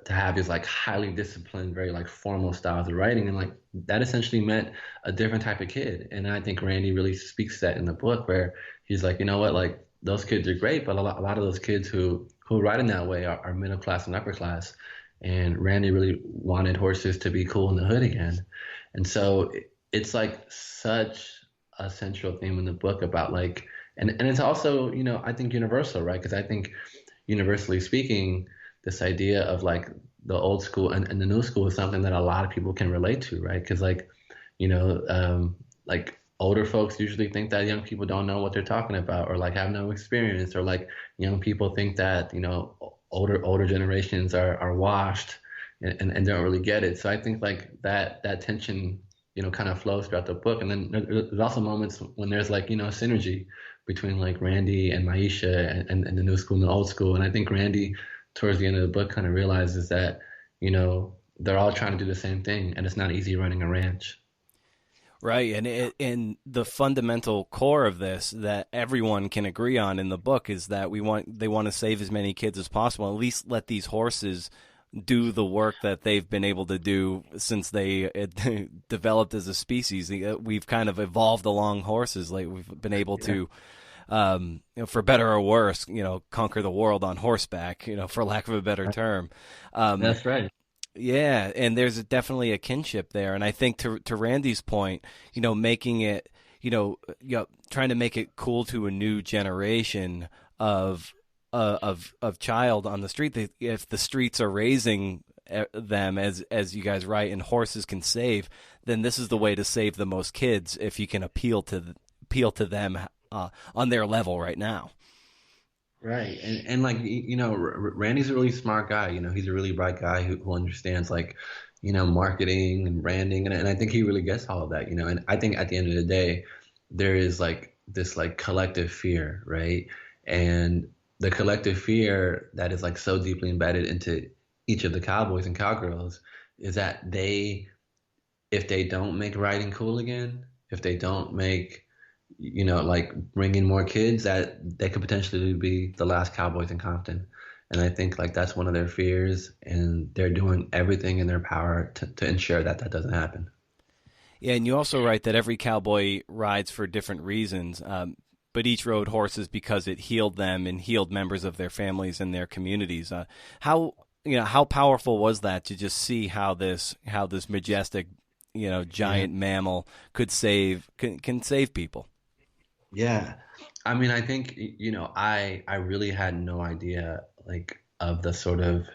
A: have these like highly disciplined, very like formal styles of writing, and like that essentially meant a different type of kid. And I think Randy really speaks that in the book where he's like, you know what, like those kids are great, but a lot of those kids who write in that way are middle class and upper class. And Randy really wanted horses to be cool in the hood again. And so it's like such a central theme in the book about like, and it's also, I think universal, right? Because I think universally speaking, this idea of like the old school and the new school is something that a lot of people can relate to, right? Because like, like older folks usually think that young people don't know what they're talking about or like have no experience, or like young people think that, older generations are washed and don't really get it. So I think like that tension, kind of flows throughout the book. And then there's also moments when there's like, synergy between like Randy and Maisha and the new school and the old school. And I think Randy towards the end of the book kind of realizes that, they're all trying to do the same thing and it's not easy running a ranch.
B: Right, and the fundamental core of this that everyone can agree on in the book is that they want to save as many kids as possible. At least let these horses do the work that they've been able to do since they developed as a species. We've kind of evolved along horses, like we've been able to, for better or worse, conquer the world on horseback, for lack of a better term. Um,
A: That's right.
B: Yeah, and there's definitely a kinship there, and I think to Randy's point, making it, trying to make it cool to a new generation of child on the street. If the streets are raising them as you guys write, and horses can save, then this is the way to save the most kids if you can appeal to them on their level right now.
A: Right. And like, Randy's a really smart guy. He's a really bright guy who understands like, marketing and branding. And I think he really gets all of that, and I think at the end of the day, there is like this like collective fear, right? And the collective fear that is like so deeply embedded into each of the cowboys and cowgirls is that if they don't make riding cool again, if they don't make like bring in more kids, that they could potentially be the last Cowboys in Compton. And I think like that's one of their fears, and they're doing everything in their power to ensure that that doesn't happen.
B: Yeah, and you also write that every cowboy rides for different reasons, but each rode horses because it healed them and healed members of their families and their communities. How powerful was that to just see how this majestic,
A: Yeah.
B: giant mammal can save people?
A: Yeah. I mean, I think, I really had no idea like of the sort of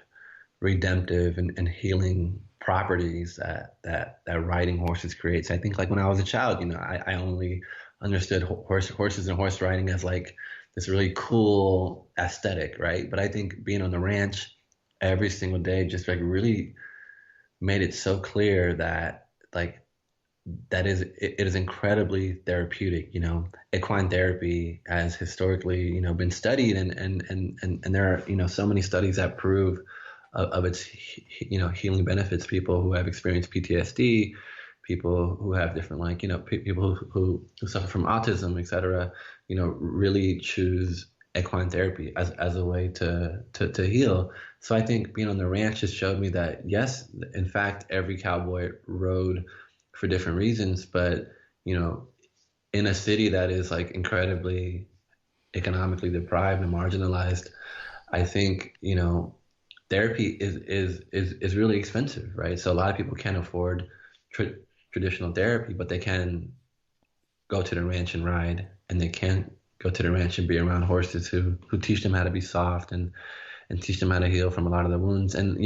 A: redemptive and healing properties that riding horses creates. I think like when I was a child, I only understood horses and horse riding as like this really cool aesthetic, right? But I think being on the ranch every single day just like really made it so clear that like it is incredibly therapeutic. Equine therapy has historically, been studied, and there are, so many studies that prove of its, healing benefits. People who have experienced PTSD, people who have different like, people who suffer from autism, etc., really choose equine therapy as a way to heal. So I think being on the ranch just showed me that yes, in fact, every cowboy rode for different reasons, but you know, in a city that is like incredibly economically deprived and marginalized, I think, therapy is really expensive, right? So a lot of people can't afford traditional therapy, but they can go to the ranch and ride, and they can go to the ranch and be around horses who teach them how to be soft and teach them how to heal from a lot of the wounds. And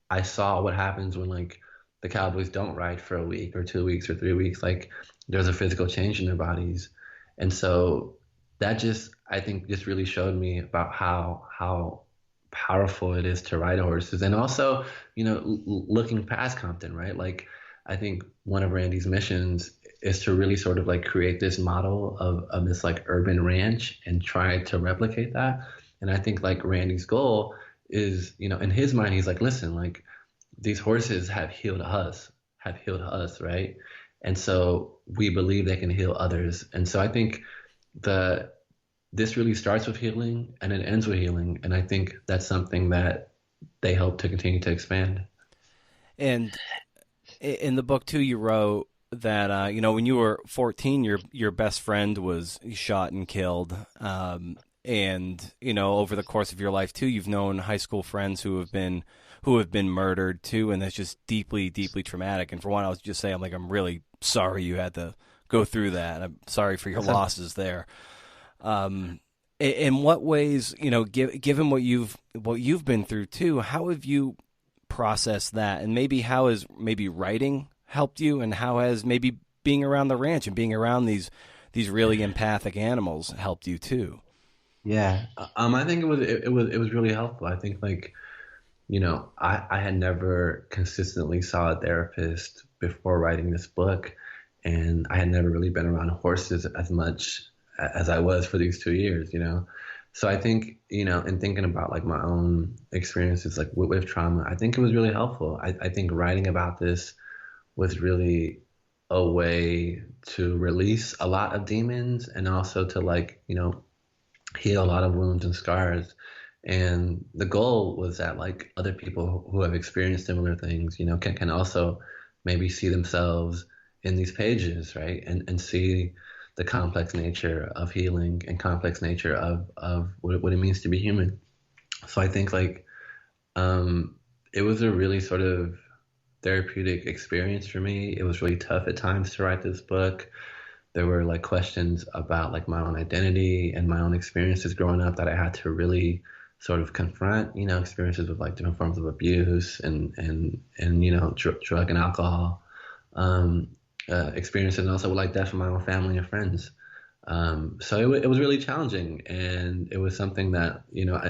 A: I saw what happens when like the Cowboys don't ride for a week or 2 weeks or 3 weeks. Like there's a physical change in their bodies, and so that just I think just really showed me about how powerful it is to ride horses, and also looking past Compton, right? Like I think one of Randy's missions is to really sort of like create this model of this like urban ranch and try to replicate that. And I think like Randy's goal is, in his mind, he's like, listen, like these horses have healed us, right? And so we believe they can heal others. And so I think the this really starts with healing and it ends with healing. And I think that's something that they hope to continue to expand.
B: And in the book too, you wrote that when you were 14, your best friend was shot and killed. And over the course of your life too, you've known high school friends who have been murdered too, and that's just deeply, deeply traumatic. And for one, I was just saying, I'm really sorry you had to go through that. I'm sorry for your losses there. In what ways, given what you've been through too, how have you processed that, and maybe how has maybe writing helped you, and how has maybe being around the ranch and being around these really empathic animals helped you too?
A: Yeah. I think it was really helpful. I think like, I had never consistently saw a therapist before writing this book, and I had never really been around horses as much as I was for these 2 years. So I think, in thinking about like my own experiences like with trauma, I think it was really helpful. I think writing about this was really a way to release a lot of demons and also to like, heal a lot of wounds and scars. And the goal was that like other people who have experienced similar things, can also maybe see themselves in these pages, right? And see the complex nature of healing and complex nature of what it means to be human. So I think like it was a really sort of therapeutic experience for me. It was really tough at times to write this book. There were like questions about like my own identity and my own experiences growing up that I had to really sort of confront, experiences with like different forms of abuse and drug and alcohol experiences, and also with like death in my own family and friends. So it was really challenging, and it was something that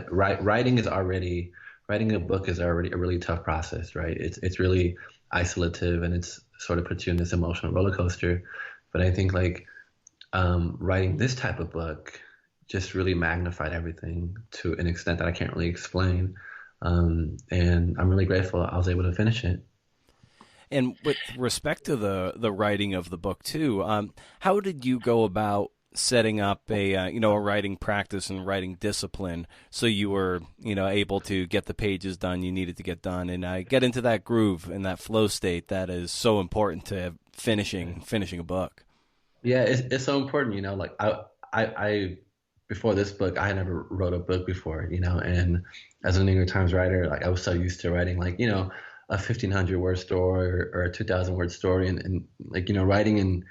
A: writing a book is already a really tough process, right? It's really isolative, and it's sort of puts you in this emotional roller coaster. But I think like writing this type of book just really magnified everything to an extent that I can't really explain. And I'm really grateful I was able to finish it.
B: And with respect to the writing of the book too, how did you go about setting up a writing practice and writing discipline so you were able to get the pages done you needed to get done, and get into that groove and that flow state that is so important to finishing a book?
A: Yeah, it's so important, like I before this book, I had never wrote a book before, and as a New York Times writer, like I was so used to writing like, a 1,500 word story or a 2,000 word story, and like, writing an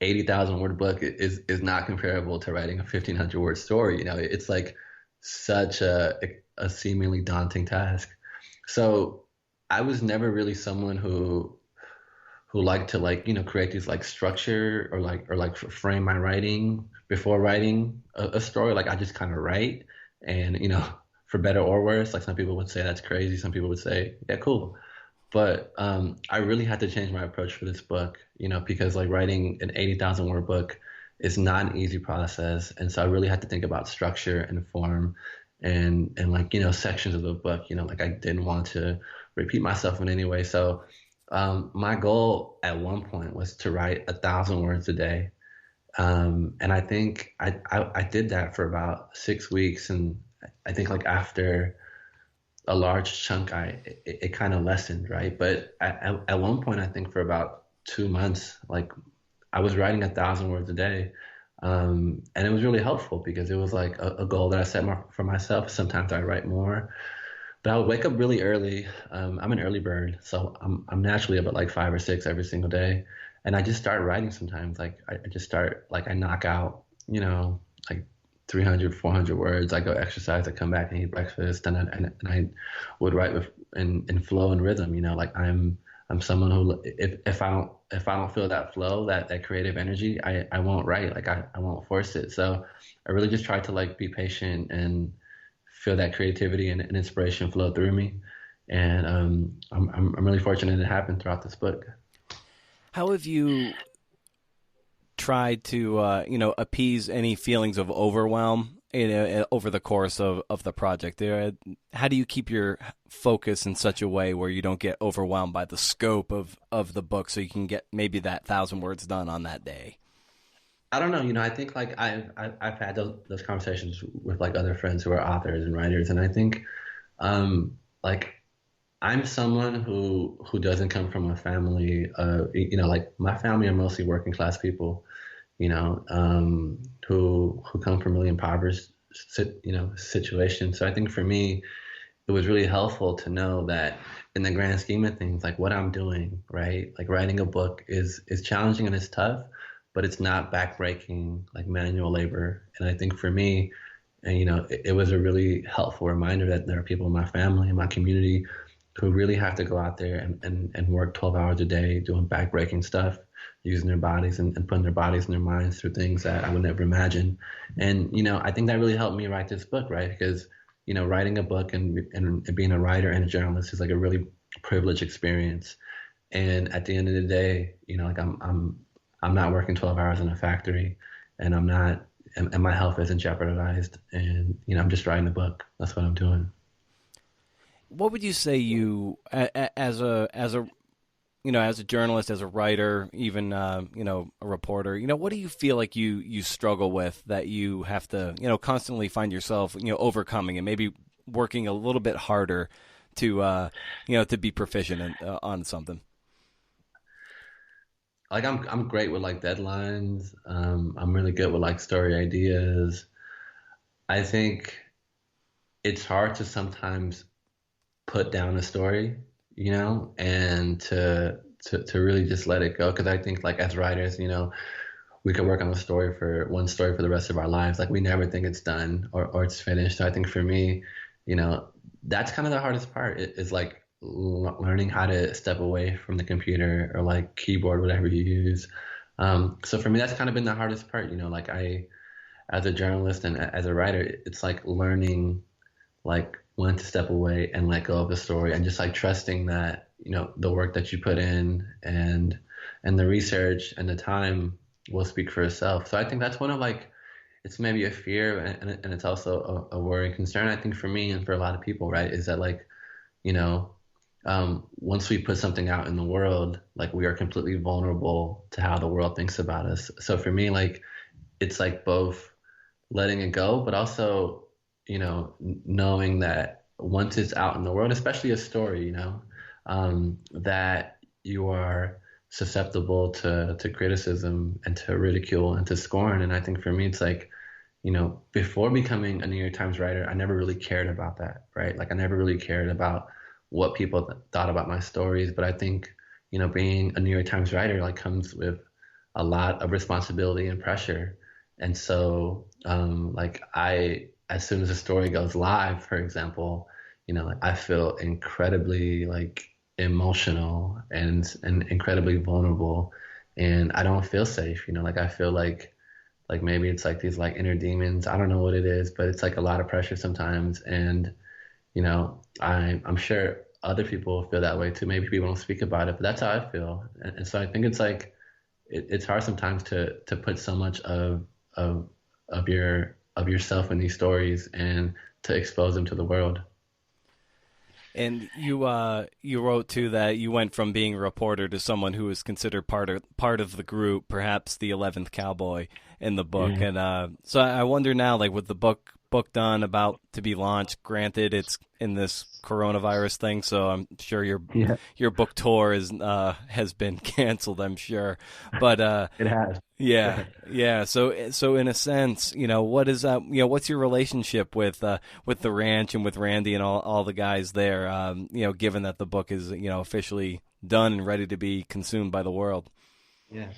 A: 80,000 word book is not comparable to writing a 1,500 word story. It's like such a seemingly daunting task. So I was never really someone who liked to like create these like structure or frame my writing before writing a story. Like I just kind of write, and for better or worse, like some people would say that's crazy, some people would say yeah, cool. But I really had to change my approach for this book, because like writing an 80,000 word book is not an easy process. And so I really had to think about structure and form and like, sections of the book, like I didn't want to repeat myself in any way. So my goal at one point was to write 1,000 words a day. And I think I did that for about 6 weeks. And I think like after a large chunk, it kind of lessened, right? But at one point, I think for about 2 months, like I was writing 1,000 words a day, and it was really helpful because it was like a goal that I set for myself. Sometimes I write more, But I would wake up really early. I'm an early bird, so I'm naturally up at like 5 or 6 every single day, and I just start writing sometimes. Like I just start like I knock out, like 300, 400 words. I go exercise, I come back and eat breakfast, and I would write in flow and rhythm. Like I'm someone who if I don't feel that flow, that creative energy, I won't write. Like I won't force it. So I really just try to like be patient and feel that creativity and inspiration flow through me. And I'm really fortunate it happened throughout this book.
B: How have you tried to appease any feelings of overwhelm over the course of the project? How do you keep your focus in such a way where you don't get overwhelmed by the scope of the book, so you can get maybe that 1,000 words done on that day?
A: I don't know. I think like I've had those conversations with like other friends who are authors and writers, and I think like I'm someone who doesn't come from a family. Like my family are mostly working class people. Who come from really impoverished situations. So I think for me, it was really helpful to know that in the grand scheme of things, like what I'm doing, right? Like writing a book is challenging and it's tough, but it's not backbreaking like manual labor. And I think for me, and it was a really helpful reminder that there are people in my family and my community who really have to go out there and work 12 hours a day doing backbreaking stuff, using their bodies and putting their bodies and their minds through things that I would never imagine. And, I think that really helped me write this book, right? Because, writing a book and being a writer and a journalist is like a really privileged experience. And at the end of the day, like I'm not working 12 hours in a factory, and I'm not, and my health isn't jeopardized. And, I'm just writing a book. That's what I'm doing.
B: What would you say as a journalist, as a writer, even a reporter, what do you feel like you struggle with, that you have to constantly find yourself overcoming and maybe working a little bit harder to be proficient on something?
A: Like I'm great with like deadlines. I'm really good with like story ideas. I think it's hard to sometimes put down a story, and to really just let it go. Because I think like as writers, we could work on one story for the rest of our lives. Like we never think it's done or it's finished. So I think for me, you know, that's kind of the hardest part is like learning how to step away from the computer or like keyboard, whatever you use. So for me, that's kind of been the hardest part, like as a journalist and as a writer, it's like learning like when to step away and let go of the story and just like trusting that, the work that you put in and the research and the time will speak for itself. So I think that's one of like, it's maybe a fear and it's also a worry and concern, I think, for me and for a lot of people, right? Is that like, you know, once we put something out in the world, like we are completely vulnerable to how the world thinks about us. So for me, like, it's like both letting it go, but also, knowing that once it's out in the world, especially a story, that you are susceptible to criticism and to ridicule and to scorn. And I think for me, it's like, before becoming a New York Times writer, I never really cared about that, right? Like I never really cared about what people thought about my stories. But I think, being a New York Times writer like comes with a lot of responsibility and pressure. And so, as soon as a story goes live, for example, I feel incredibly like emotional and incredibly vulnerable, and I don't feel safe. Like I feel like maybe it's like these like inner demons. I don't know what it is, but it's like a lot of pressure sometimes. And I'm sure other people feel that way too. Maybe people don't speak about it, but that's how I feel. And so I think it's like it's hard sometimes to put so much of yourself in these stories and to expose them to the world.
B: And you wrote too that you went from being a reporter to someone who was considered part of the group, perhaps the 11th Cowboy in the book.
A: Yeah.
B: And so I wonder now, like with the book book done, about to be launched. Granted, it's in this coronavirus thing, so I'm sure
A: Yeah,
B: your book tour is has been canceled, I'm sure. But
A: it has.
B: yeah, yeah. So in a sense, what is what's your relationship with the ranch and with Randy and all the guys there? Given that the book is officially done and ready to be consumed by the world.
A: Yeah.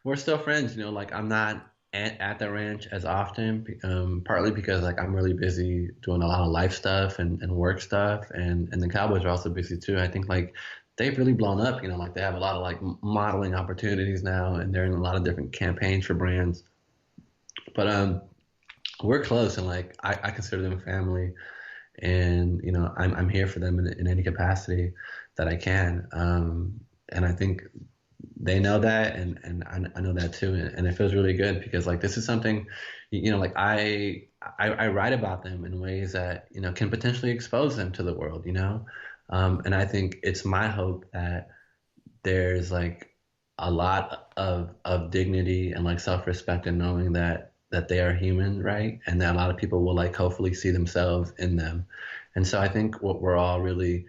A: We're still friends, like I'm not at the ranch as often, partly because like I'm really busy doing a lot of life stuff and work stuff, and the Cowboys are also busy too. I think like they've really blown up, like they have a lot of like modeling opportunities now, and they're in a lot of different campaigns for brands. But we're close, and like I consider them family, and I'm here for them in any capacity that I can. And I think they know that, and I know that too, and it feels really good because like this is something, like I write about them in ways that can potentially expose them to the world, and I think it's my hope that there's like a lot of dignity and like self-respect in knowing that they are human, right, and that a lot of people will like hopefully see themselves in them, and so I think what we're all really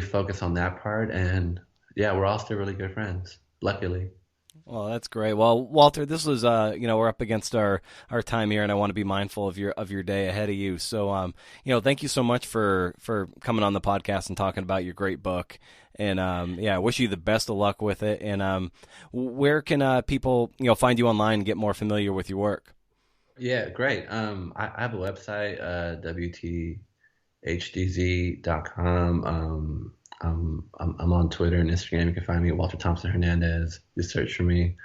A: focused on that part, and yeah, we're all still really good friends, luckily.
B: Well, that's great. Well, Walter, this was we're up against our time here, and I want to be mindful of your day ahead of you. So thank you so much for coming on the podcast and talking about your great book. And I wish you the best of luck with it. And where can people find you online and get more familiar with your work?
A: Yeah, great. I have a website, wthdz.com. I'm on Twitter and Instagram. You can find me at Walter Thompson-Hernandez. Just search for me.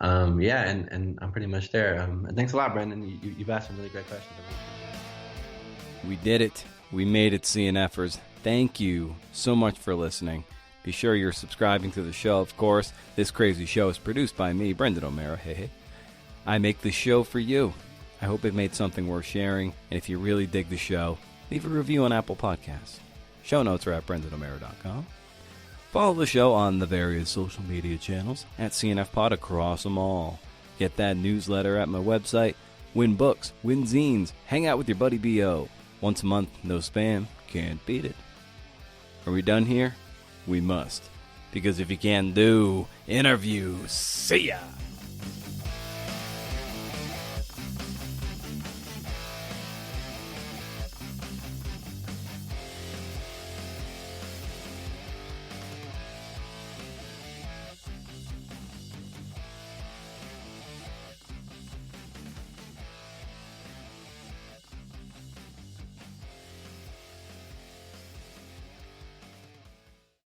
A: Yeah, and I'm pretty much there. And thanks a lot, Brendan. You've asked some really great questions.
B: We did it. We made it, CNFers. Thank you so much for listening. Be sure you're subscribing to the show, of course. This crazy show is produced by me, Brendan O'Mara. Hey. I make the show for you. I hope it made something worth sharing. And if you really dig the show, leave a review on Apple Podcasts. Show notes are at BrendanO'Mara.com. Follow the show on the various social media channels at CNFPod across them all. Get that newsletter at my website. Win books, win zines, hang out with your buddy B.O. Once a month, no spam, can't beat it. Are we done here? We must. Because if you can do interviews, see ya!